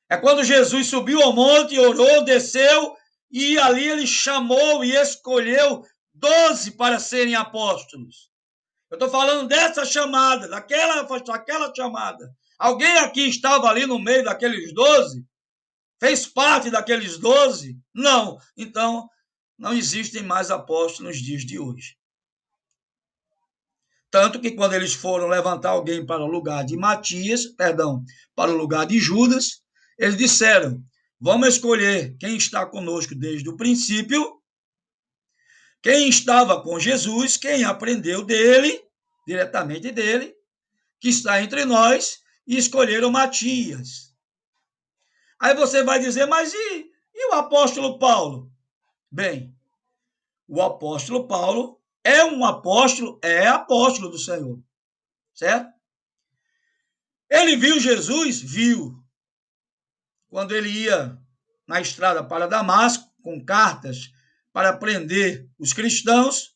[SPEAKER 1] É quando Jesus subiu ao monte, orou, desceu, e ali ele chamou e escolheu 12 para serem apóstolos. Eu estou falando dessa chamada, daquela chamada. Alguém aqui estava ali no meio daqueles 12? Fez parte daqueles 12? Não. Então, não existem mais apóstolos nos dias de hoje. Tanto que quando eles foram levantar alguém para o lugar de para o lugar de Judas, eles disseram: vamos escolher quem está conosco desde o princípio, quem estava com Jesus, quem aprendeu dele, diretamente dele, que está entre nós, e escolheram Matias. Aí você vai dizer, mas e o apóstolo Paulo? Bem, o apóstolo Paulo é apóstolo do Senhor, certo? Ele viu Jesus? Viu. Quando ele ia na estrada para Damasco, com cartas para prender os cristãos,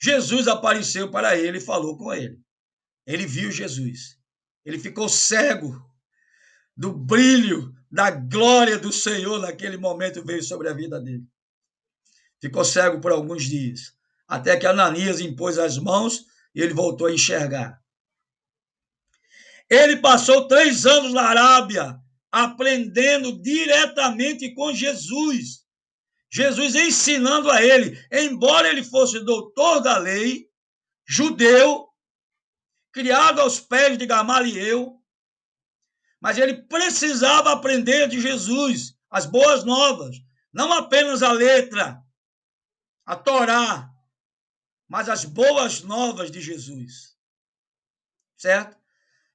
[SPEAKER 1] Jesus apareceu para ele e falou com ele. Ele viu Jesus. Ele ficou cego do brilho, da glória do Senhor naquele momento veio sobre a vida dele. Ficou cego por alguns dias, até que Ananias impôs as mãos e ele voltou a enxergar. Ele passou 3 anos na Arábia, aprendendo diretamente com Jesus. Jesus ensinando a ele, embora ele fosse doutor da lei, judeu, criado aos pés de Gamaliel, mas ele precisava aprender de Jesus as boas novas, não apenas a letra, a Torá, mas as boas novas de Jesus, certo?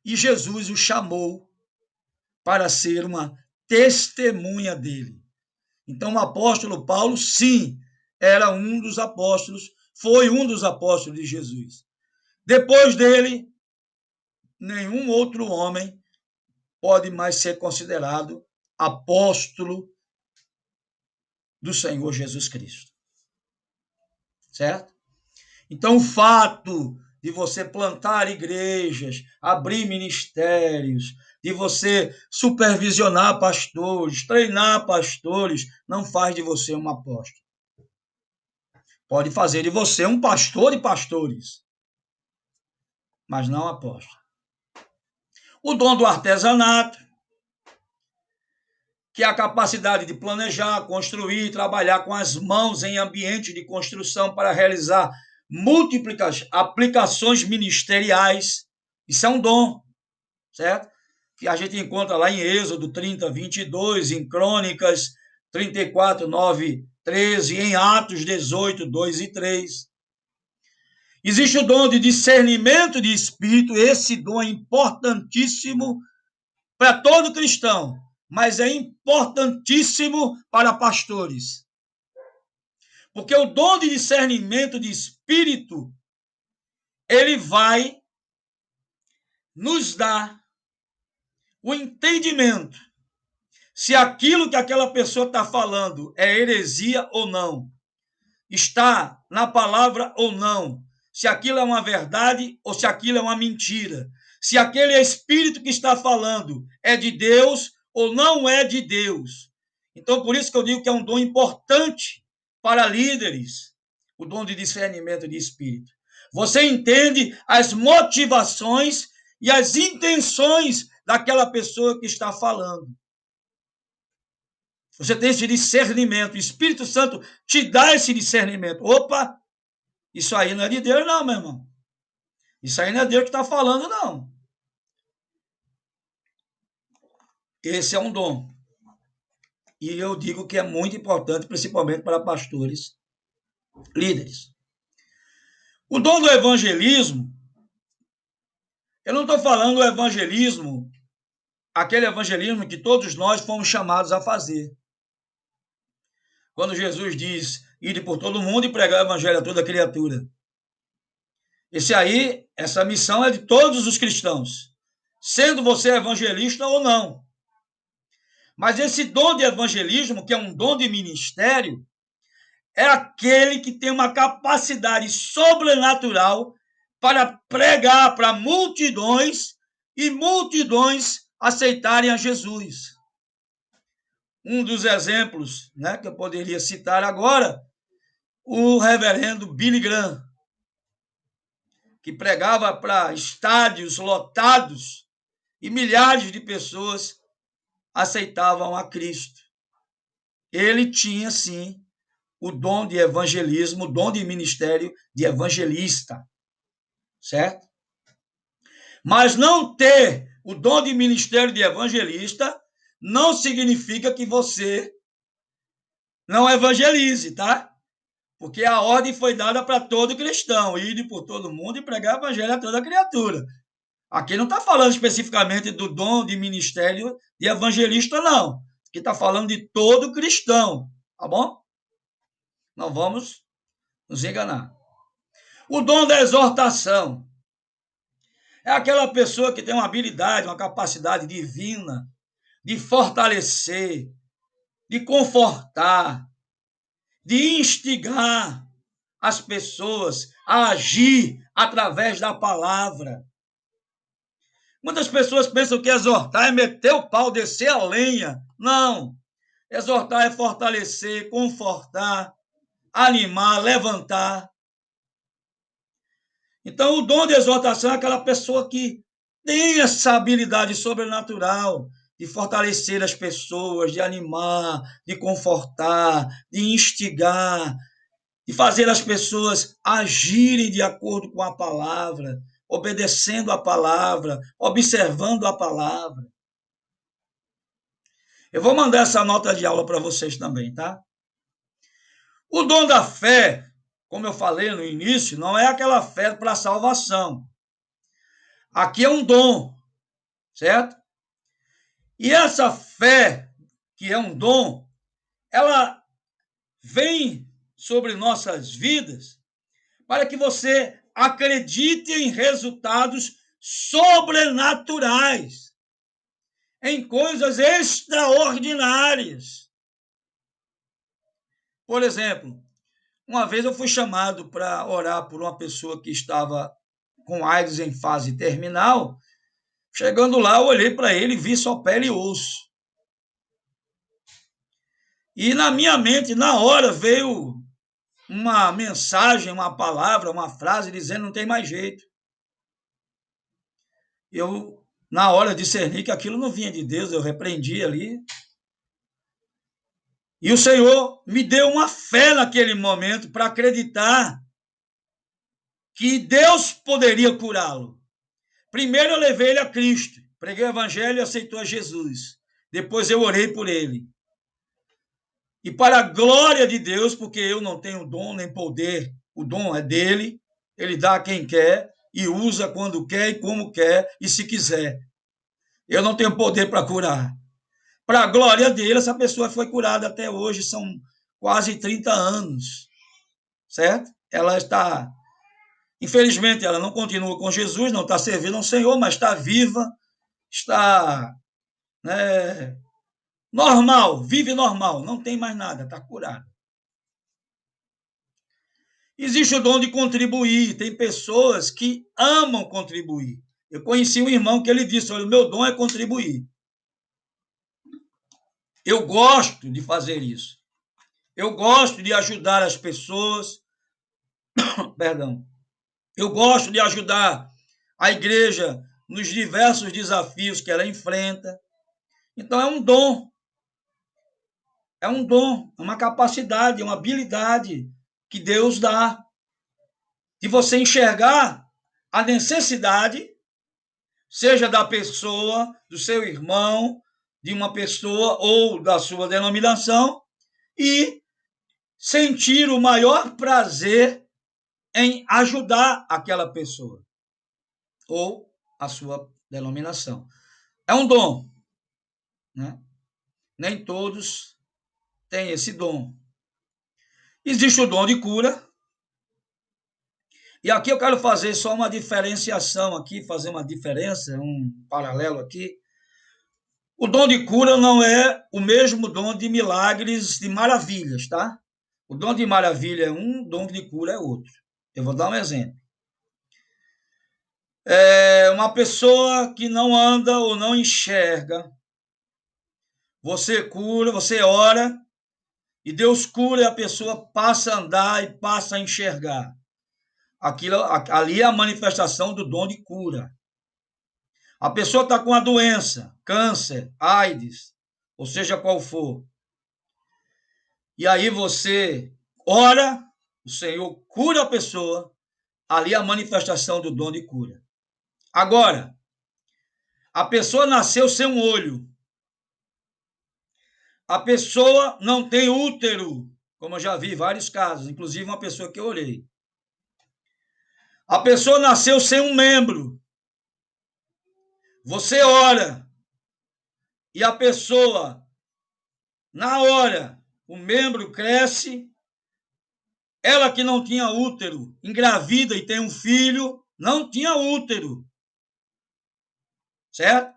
[SPEAKER 1] E Jesus o chamou para ser uma testemunha dele. Então, o apóstolo Paulo, sim, era um dos apóstolos, foi um dos apóstolos de Jesus. Depois dele, nenhum outro homem pode mais ser considerado apóstolo do Senhor Jesus Cristo. Certo? Então, o fato de você plantar igrejas, abrir ministérios, de você supervisionar pastores, treinar pastores, não faz de você um apóstolo. Pode fazer de você um pastor de pastores, mas não apóstolo. O dom do artesanato, que é a capacidade de planejar, construir, trabalhar com as mãos em ambiente de construção para realizar múltiplas aplicações ministeriais. Isso é um dom, certo? Que a gente encontra lá em Êxodo 30, 22, em Crônicas 34, 9, 13, em Atos 18, 2 e 3. Existe o dom de discernimento de espírito, esse dom é importantíssimo para todo cristão, mas é importantíssimo para pastores. Porque o dom de discernimento de espírito, ele vai nos dar o entendimento se aquilo que aquela pessoa está falando é heresia ou não, está na palavra ou não, se aquilo é uma verdade ou se aquilo é uma mentira, se aquele espírito que está falando é de Deus ou não é de Deus. Então, por isso que eu digo que é um dom importante para líderes, o dom de discernimento de espírito. Você entende as motivações e as intenções daquela pessoa que está falando. Você tem esse discernimento, o Espírito Santo te dá esse discernimento. Opa, isso aí não é de Deus não, meu irmão. Isso aí não é Deus que está falando, não. Esse é um dom. E eu digo que é muito importante, principalmente para pastores, líderes. O dom do evangelismo, eu não estou falando do evangelismo, aquele evangelismo que todos nós fomos chamados a fazer. Quando Jesus diz, ide por todo mundo e pregar o evangelho a toda criatura. Essa missão é de todos os cristãos, sendo você evangelista ou não. Mas esse dom de evangelismo, que é um dom de ministério, é aquele que tem uma capacidade sobrenatural para pregar para multidões e multidões aceitarem a Jesus. Um dos exemplos, né, que eu poderia citar agora, o reverendo Billy Graham, que pregava para estádios lotados e milhares de pessoas aceitavam a Cristo. Ele tinha, sim, o dom de evangelismo, o dom de ministério de evangelista, certo? Mas não ter o dom de ministério de evangelista não significa que você não evangelize, tá? Porque a ordem foi dada para todo cristão, ir por todo mundo e pregar o evangelho a toda criatura. Aqui não está falando especificamente do dom de ministério de evangelista, não. Aqui está falando de todo cristão, tá bom? Não vamos nos enganar. O dom da exortação é aquela pessoa que tem uma habilidade, uma capacidade divina de fortalecer, de confortar, de instigar as pessoas a agir através da palavra. Muitas pessoas pensam que exortar é meter o pau, descer a lenha. Não. Exortar é fortalecer, confortar, animar, levantar. Então, o dom de exortação é aquela pessoa que tem essa habilidade sobrenatural de fortalecer as pessoas, de animar, de confortar, de instigar, de fazer as pessoas agirem de acordo com a palavra, obedecendo a palavra, observando a palavra. Eu vou mandar essa nota de aula para vocês também, tá? O dom da fé, como eu falei no início, não é aquela fé para a salvação. Aqui é um dom, certo? E essa fé, que é um dom, ela vem sobre nossas vidas para que você acredite em resultados sobrenaturais, em coisas extraordinárias. Por exemplo, uma vez eu fui chamado para orar por uma pessoa que estava com AIDS em fase terminal. Chegando lá, eu olhei para ele e vi só pele e osso. E na minha mente, na hora, veio uma mensagem, uma palavra, uma frase dizendo não tem mais jeito. Eu, na hora, discerni que aquilo não vinha de Deus, eu repreendi ali. E o Senhor me deu uma fé naquele momento para acreditar que Deus poderia curá-lo. Primeiro eu levei ele a Cristo, preguei o evangelho e aceitou a Jesus. Depois eu orei por ele. E para a glória de Deus, porque eu não tenho dom nem poder, o dom é dele, ele dá a quem quer e usa quando quer e como quer e se quiser. Eu não tenho poder para curar. Para a glória dele, essa pessoa foi curada até hoje, são quase 30 anos, certo? Ela está, infelizmente, ela não continua com Jesus, não está servindo ao Senhor, mas está viva, está, né, normal, vive normal, não tem mais nada, está curada. Existe o dom de contribuir, tem pessoas que amam contribuir. Eu conheci um irmão que ele disse, olha, o meu dom é contribuir. Eu gosto de fazer isso. Eu gosto de ajudar as pessoas, perdão. Eu gosto de ajudar a igreja nos diversos desafios que ela enfrenta. Então, é um dom, é uma capacidade, é uma habilidade que Deus dá de você enxergar a necessidade, seja da pessoa, do seu irmão, de uma pessoa ou da sua denominação, e sentir o maior prazer em ajudar aquela pessoa ou a sua denominação. É um dom, né? Nem todos têm esse dom. Existe o dom de cura, e aqui eu quero fazer só uma diferenciação aqui, fazer uma diferença, um paralelo aqui. O dom de cura não é o mesmo dom de milagres, de maravilhas, tá? O dom de maravilha é um, o dom de cura é outro. Eu vou dar um exemplo. Uma pessoa que não anda ou não enxerga, você cura, você ora, e Deus cura e a pessoa passa a andar e passa a enxergar. Aquilo, ali é a manifestação do dom de cura. A pessoa está com a doença, câncer, AIDS, ou seja qual for. E aí você ora, o Senhor cura a pessoa, ali é a manifestação do dom de cura. Agora, a pessoa nasceu sem um olho. A pessoa não tem útero, como eu já vi vários casos, inclusive uma pessoa que eu orei. A pessoa nasceu sem um membro. Você ora e a pessoa, na hora, o membro cresce, ela que não tinha útero, engravida e tem um filho, não tinha útero, certo?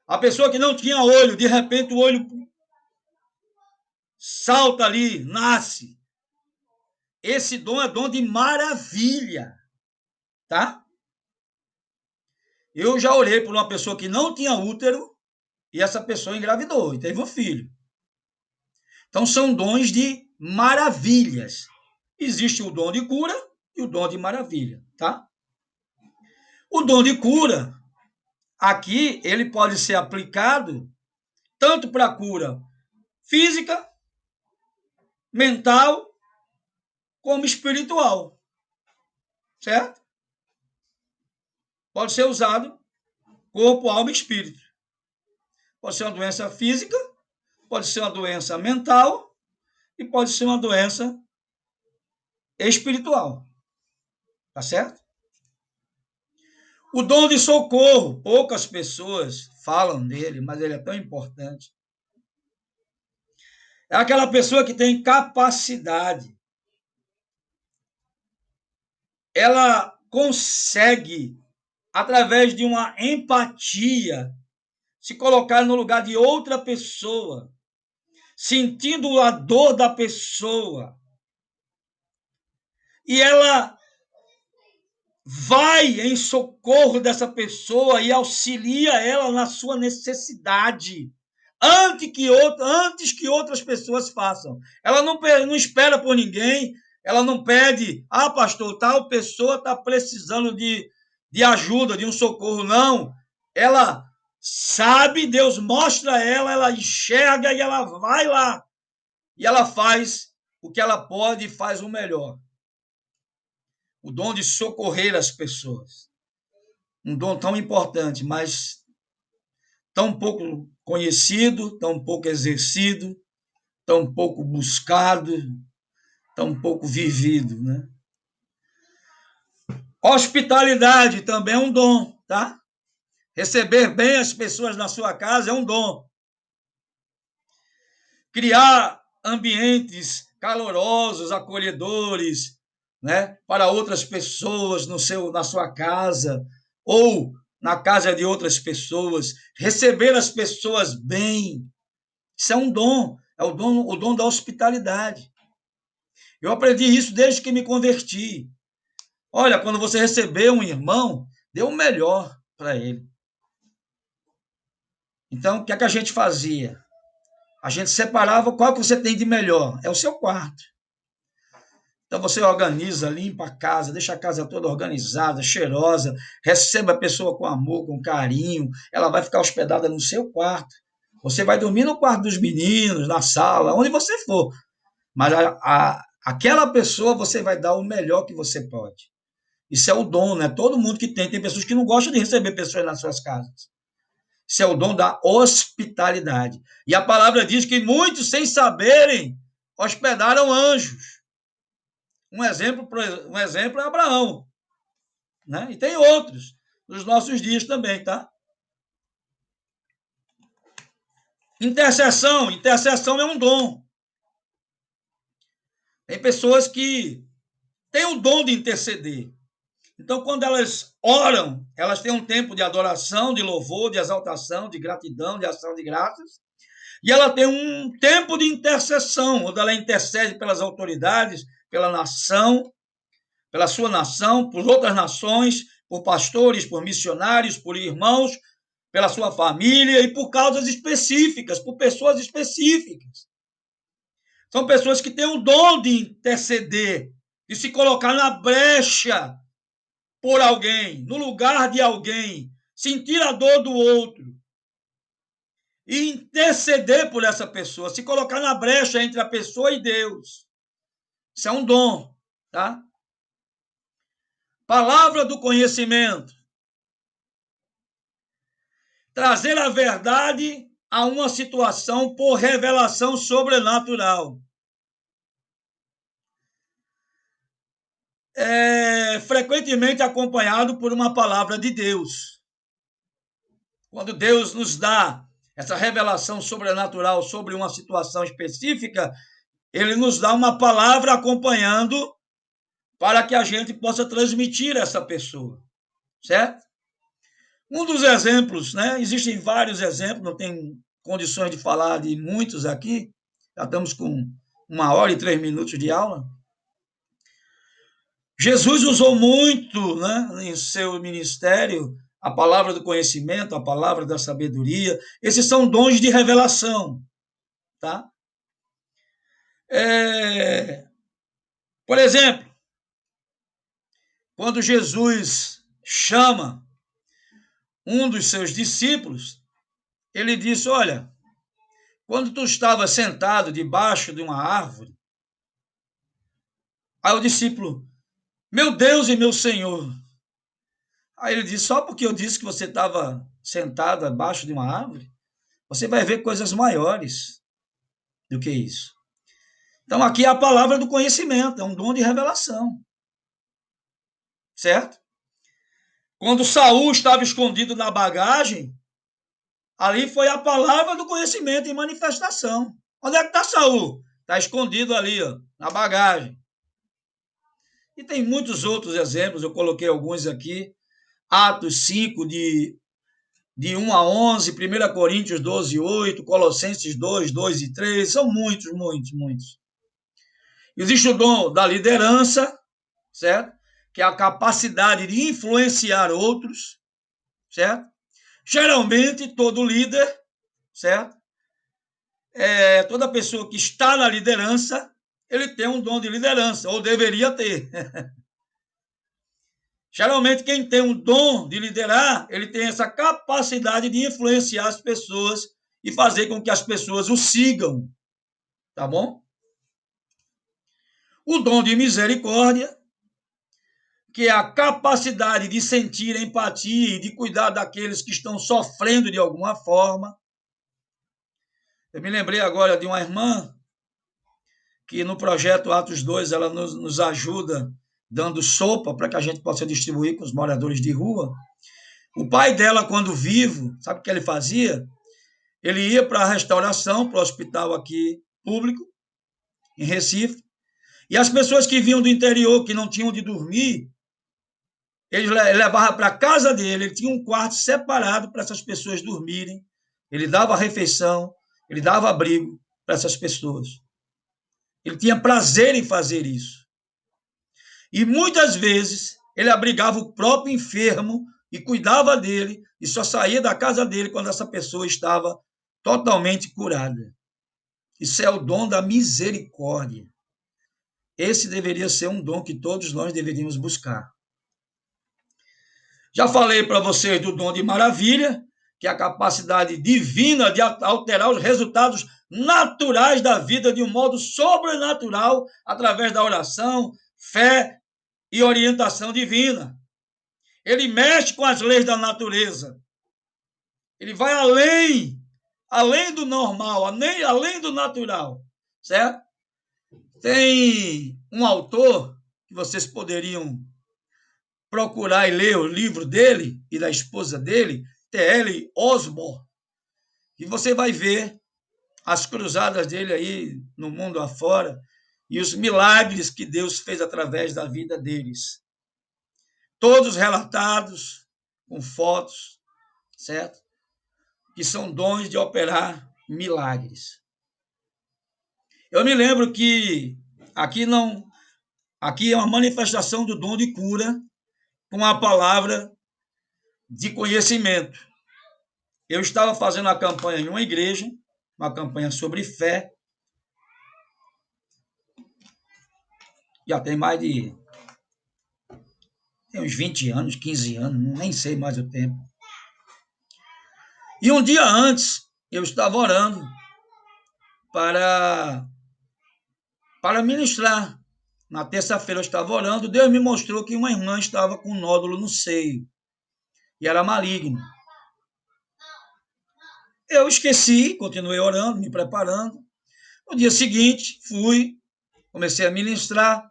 [SPEAKER 1] A pessoa que não tinha olho, de repente o olho salta ali, nasce. Esse dom é dom de maravilha, tá? Eu já orei por uma pessoa que não tinha útero e essa pessoa engravidou e teve um filho. Então são dons de maravilhas. Existe o dom de cura e o dom de maravilha, tá? O dom de cura, aqui, ele pode ser aplicado tanto para cura física, mental, como espiritual, certo? Pode ser usado corpo, alma e espírito. Pode ser uma doença física, pode ser uma doença mental e pode ser uma doença espiritual, tá certo? O dom de socorro, poucas pessoas falam dele, mas ele é tão importante. É aquela pessoa que tem capacidade. Ela consegue, através de uma empatia, se colocar no lugar de outra pessoa, sentindo a dor da pessoa. E ela vai em socorro dessa pessoa e auxilia ela na sua necessidade, antes que outras pessoas façam. Ela não espera por ninguém, ela não pede, pastor, tal pessoa está precisando de ajuda, de um socorro, não. Ela sabe, Deus mostra a ela, ela enxerga e ela vai lá. E ela faz o que ela pode e faz o melhor. O dom de socorrer as pessoas. Um dom tão importante, mas tão pouco conhecido, tão pouco exercido, tão pouco buscado, tão pouco vivido, né? Hospitalidade também é um dom, tá? Receber bem as pessoas na sua casa é um dom. Criar ambientes calorosos, acolhedores, né, para outras pessoas na sua casa ou na casa de outras pessoas, receber as pessoas bem. Isso é um dom, é o dom da hospitalidade. Eu aprendi isso desde que me converti. Olha, quando você receber um irmão, dê o melhor para ele. Então, o que é que a gente fazia? A gente separava qual que você tem de melhor. É o seu quarto. Então você organiza, limpa a casa, deixa a casa toda organizada, cheirosa, receba a pessoa com amor, com carinho, ela vai ficar hospedada no seu quarto. Você vai dormir no quarto dos meninos, na sala, onde você for. Mas aquela pessoa você vai dar o melhor que você pode. Isso é o dom, né? Todo mundo que tem. Tem pessoas que não gostam de receber pessoas nas suas casas. Isso é o dom da hospitalidade. E a palavra diz que muitos, sem saberem, hospedaram anjos. Um exemplo é Abraão, né? E tem outros nos nossos dias também, tá? Intercessão é um dom. Tem pessoas que têm o dom de interceder. Então, quando elas oram, elas têm um tempo de adoração, de louvor, de exaltação, de gratidão, de ação de graças. E ela tem um tempo de intercessão, onde ela intercede pelas autoridades, pela nação, pela sua nação, por outras nações, por pastores, por missionários, por irmãos, pela sua família e por causas específicas, por pessoas específicas. São pessoas que têm o dom de interceder, de se colocar na brecha por alguém, no lugar de alguém, sentir a dor do outro e interceder por essa pessoa, se colocar na brecha entre a pessoa e Deus. Isso é um dom, tá? Palavra do conhecimento. Trazer a verdade a uma situação por revelação sobrenatural. Frequentemente acompanhado por uma palavra de Deus. Quando Deus nos dá essa revelação sobrenatural sobre uma situação específica, ele nos dá uma palavra acompanhando para que a gente possa transmitir a essa pessoa, certo? Um dos exemplos, né? Existem vários exemplos, não tem condições de falar de muitos aqui, já estamos com 1 hora e 3 minutos de aula. Jesus usou muito, né, em seu ministério a palavra do conhecimento, a palavra da sabedoria. Esses são dons de revelação, tá? Por exemplo, quando Jesus chama um dos seus discípulos, ele disse: olha, quando tu estava sentado debaixo de uma árvore, aí o discípulo, meu Deus e meu Senhor. Aí ele disse: só porque eu disse que você estava sentado abaixo de uma árvore, você vai ver coisas maiores do que isso. Então, aqui é a palavra do conhecimento, é um dom de revelação. Certo? Quando Saul estava escondido na bagagem, ali foi a palavra do conhecimento em manifestação. Onde é que está Saul? Está escondido ali, ó, na bagagem. E tem muitos outros exemplos, eu coloquei alguns aqui. Atos 5, de 1 a 11, 1 Coríntios 12, 8, Colossenses 2, 2 e 3, são muitos, muitos, muitos. Existe o dom da liderança, certo? Que é a capacidade de influenciar outros, certo? Geralmente, todo líder, certo? Toda pessoa que está na liderança, ele tem um dom de liderança, ou deveria ter. Geralmente, quem tem um dom de liderar, ele tem essa capacidade de influenciar as pessoas e fazer com que as pessoas o sigam, tá bom? O dom de misericórdia, que é a capacidade de sentir empatia e de cuidar daqueles que estão sofrendo de alguma forma. Eu me lembrei agora de uma irmã que no projeto Atos 2 ela nos ajuda dando sopa para que a gente possa distribuir com os moradores de rua. O pai dela, quando vivo, sabe o que ele fazia? Ele ia para a restauração, para o hospital aqui público, em Recife, e as pessoas que vinham do interior, que não tinham onde dormir, ele levava para a casa dele, ele tinha um quarto separado para essas pessoas dormirem, ele dava refeição, ele dava abrigo para essas pessoas. Ele tinha prazer em fazer isso. E muitas vezes ele abrigava o próprio enfermo e cuidava dele e só saía da casa dele quando essa pessoa estava totalmente curada. Isso é o dom da misericórdia. Esse deveria ser um dom que todos nós deveríamos buscar. Já falei para vocês do dom de maravilha, que é a capacidade divina de alterar os resultados naturais da vida de um modo sobrenatural através da oração, fé e orientação divina. Ele mexe com as leis da natureza. Ele vai além do normal, além do natural, certo? Tem um autor que vocês poderiam procurar e ler o livro dele e da esposa dele, T.L. Osborne, e você vai ver as cruzadas dele aí no mundo afora e os milagres que Deus fez através da vida deles. Todos relatados com fotos, certo? Que são dons de operar milagres. Eu me lembro que aqui é uma manifestação do dom de cura com a palavra de conhecimento. Eu estava fazendo a campanha em uma igreja, uma campanha sobre fé, já tem tem uns 20 anos, 15 anos, nem sei mais o tempo. E um dia antes, eu estava orando para ministrar. Na terça-feira eu estava orando, Deus me mostrou que uma irmã estava com um nódulo no seio e era maligno. Eu esqueci, continuei orando, me preparando. No dia seguinte, comecei a ministrar.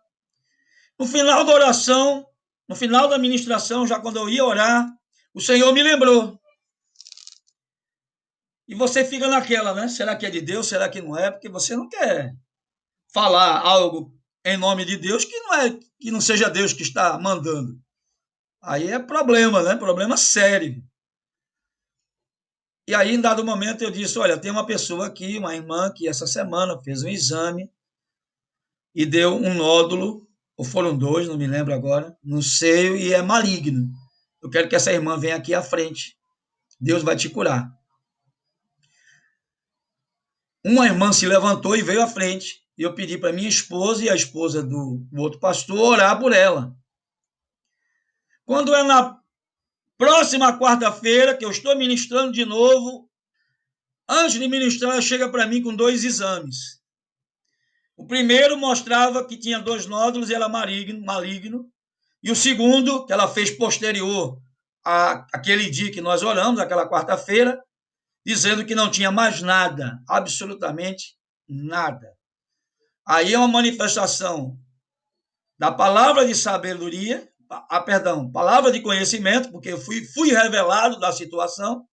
[SPEAKER 1] No final da oração, no final da ministração, já quando eu ia orar, o Senhor me lembrou. E você fica naquela, né? Será que é de Deus? Será que não é? Porque você não quer falar algo em nome de Deus que não seja Deus que está mandando. Aí é problema, né? Problema sério. E aí, em dado momento, eu disse, olha, tem uma pessoa aqui, uma irmã, que essa semana fez um exame e deu um nódulo, ou foram dois, não me lembro agora, no seio e é maligno. Eu quero que essa irmã venha aqui à frente. Deus vai te curar. Uma irmã se levantou e veio à frente. E eu pedi para minha esposa e a esposa do outro pastor orar por ela. Quando é na próxima quarta-feira, que eu estou ministrando de novo, antes de ministrar, ela chega para mim com dois exames. O primeiro mostrava que tinha dois nódulos e era maligno. E o segundo, que ela fez posterior àquele dia que nós oramos, aquela quarta-feira, dizendo que não tinha mais nada, absolutamente nada. Aí é uma manifestação da palavra de sabedoria, palavra de conhecimento, porque eu fui revelado da situação,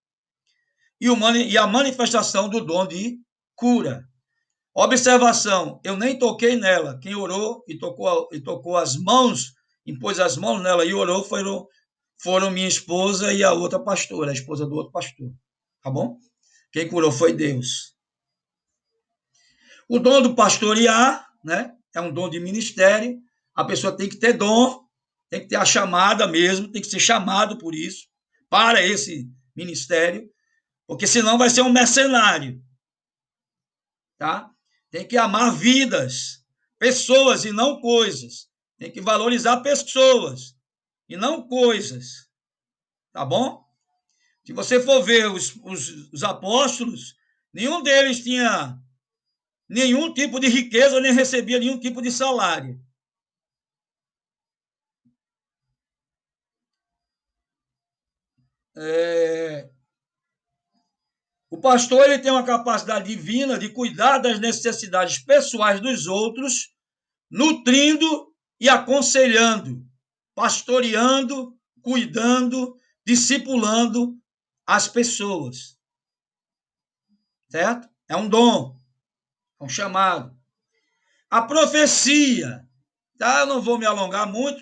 [SPEAKER 1] e a manifestação do dom de cura. Observação, eu nem toquei nela. Quem orou e tocou as mãos, impôs as mãos nela e orou, foram minha esposa e a outra pastora, a esposa do outro pastor. Tá bom? Quem curou foi Deus. O dom do pastorear, né? É um dom de ministério. A pessoa tem que ter dom, tem que ter a chamada mesmo, tem que ser chamado por isso, para esse ministério, porque senão vai ser um mercenário. Tá? Tem que amar vidas, pessoas e não coisas. Tem que valorizar pessoas. e não coisas, tá bom? Se você for ver os apóstolos, nenhum deles tinha nenhum tipo de riqueza, nem recebia nenhum tipo de salário. O pastor ele tem uma capacidade divina de cuidar das necessidades pessoais dos outros, nutrindo e aconselhando, pastoreando, cuidando, discipulando as pessoas, certo? É um dom, é um chamado. A profecia, tá? Eu não vou me alongar muito,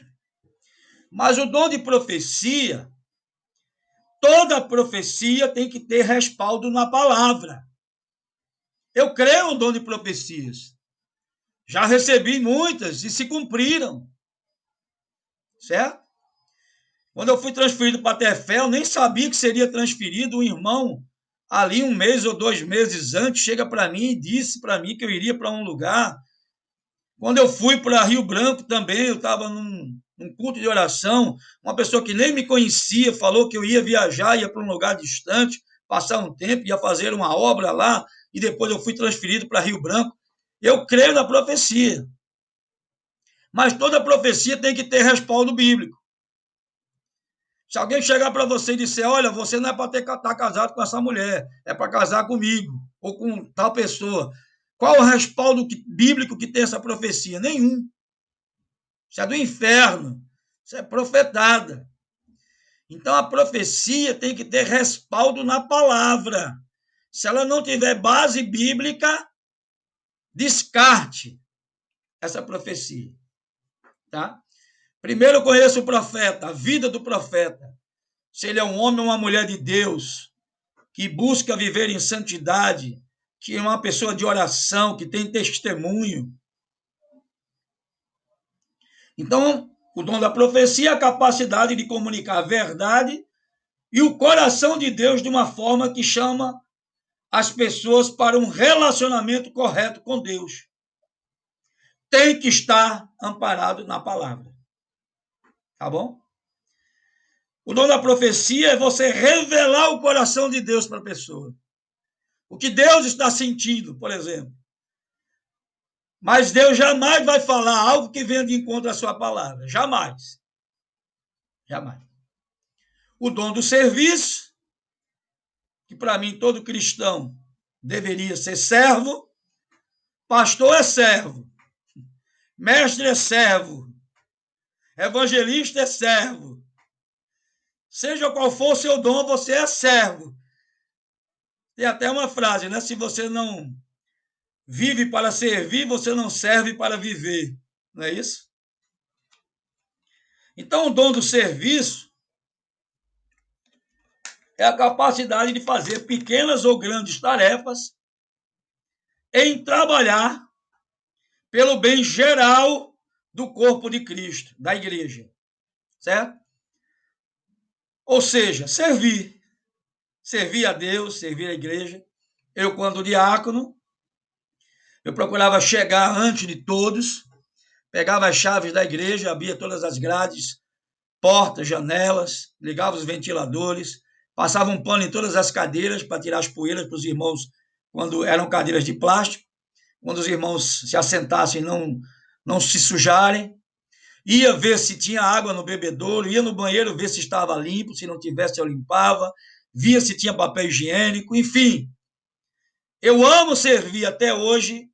[SPEAKER 1] mas o dom de profecia, toda profecia tem que ter respaldo na palavra. Eu creio no dom de profecias. Já recebi muitas e se cumpriram, certo? Quando eu fui transferido para a Tefé, eu nem sabia que seria transferido. Um irmão, ali 1 mês ou 2 meses antes, chega para mim e disse para mim que eu iria para um lugar. Quando eu fui para Rio Branco também, eu estava num culto de oração, uma pessoa que nem me conhecia falou que eu ia viajar, ia para um lugar distante, passar um tempo, ia fazer uma obra lá, e depois eu fui transferido para Rio Branco. Eu creio na profecia, mas toda profecia tem que ter respaldo bíblico. Se alguém chegar para você e disser, olha, você não é para estar casado com essa mulher, é para casar comigo, ou com tal pessoa. Qual o respaldo bíblico que tem essa profecia? Nenhum. Isso é do inferno. Isso é profetada. Então, a profecia tem que ter respaldo na palavra. Se ela não tiver base bíblica, descarte essa profecia. Tá? Primeiro, conheça o profeta, a vida do profeta. Se ele é um homem ou uma mulher de Deus, que busca viver em santidade, que é uma pessoa de oração, que tem testemunho. Então, o dom da profecia é a capacidade de comunicar a verdade e o coração de Deus de uma forma que chama as pessoas para um relacionamento correto com Deus. Tem que estar amparado na palavra. Tá bom? O dom da profecia é você revelar o coração de Deus para a pessoa. O que Deus está sentindo, por exemplo. Mas Deus jamais vai falar algo que venha de encontro à sua palavra. Jamais. Jamais. O dom do serviço, que para mim todo cristão deveria ser servo. Pastor é servo. Mestre é servo. Evangelista é servo. Seja qual for o seu dom, você é servo. Tem até uma frase, né? Se você não vive para servir, você não serve para viver. Não é isso? Então, o dom do serviço é a capacidade de fazer pequenas ou grandes tarefas em trabalhar pelo bem geral do corpo de Cristo, da igreja. Certo? Ou seja, servir. Servir a Deus, servir a igreja. Eu, quando diácono, eu procurava chegar antes de todos, pegava as chaves da igreja, abria todas as grades, portas, janelas, ligava os ventiladores, passava um pano em todas as cadeiras para tirar as poeiras para os irmãos quando eram cadeiras de plástico, quando os irmãos se assentassem não se sujarem. Ia ver se tinha água no bebedouro, ia no banheiro ver se estava limpo, se não tivesse eu limpava, via se tinha papel higiênico, enfim. Eu amo servir até hoje,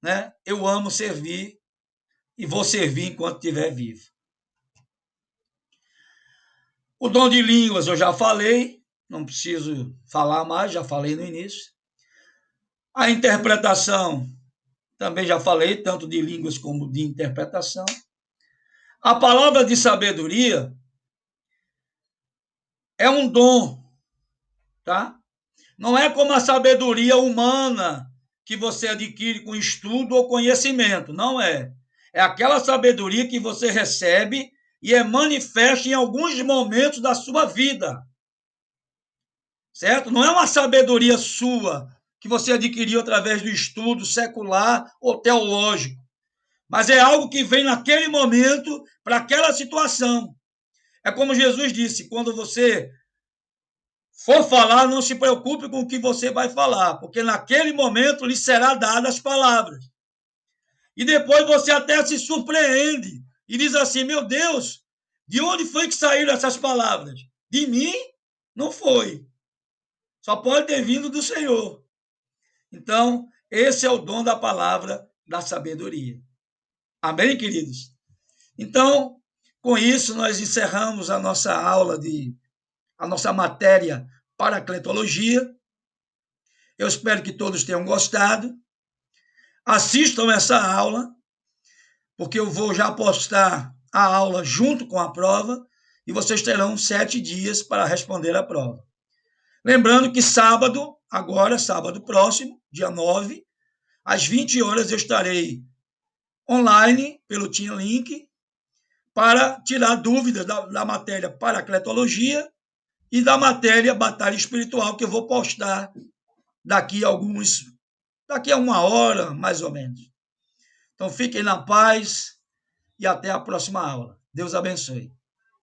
[SPEAKER 1] né? Eu amo servir e vou servir enquanto estiver vivo. O dom de línguas eu já falei, não preciso falar mais, já falei no início. A interpretação também já falei, tanto de línguas como de interpretação. A palavra de sabedoria é um dom, tá? Não é como a sabedoria humana que você adquire com estudo ou conhecimento, não é. É aquela sabedoria que você recebe e é manifesta em alguns momentos da sua vida. Certo? Não é uma sabedoria sua que você adquiriu através do estudo secular ou teológico, mas é algo que vem naquele momento para aquela situação. É como Jesus disse, quando você for falar, não se preocupe com o que você vai falar, porque naquele momento lhe será dadas as palavras. E depois você até se surpreende e diz assim, meu Deus, de onde foi que saíram essas palavras? De mim? Não foi. Só pode ter vindo do Senhor. Então, esse é o dom da palavra da sabedoria. Amém, queridos? Então, com isso, nós encerramos a nossa aula a nossa matéria paracletologia. Eu espero que todos tenham gostado. Assistam essa aula, porque eu vou já postar a aula junto com a prova e vocês terão 7 dias para responder a prova. Lembrando que sábado, agora, sábado próximo, dia 9, às 20 horas, eu estarei online pelo Team Link para tirar dúvidas da matéria paracletologia e da matéria batalha espiritual, que eu vou postar daqui a uma hora, mais ou menos. Então, fiquem na paz e até a próxima aula. Deus abençoe.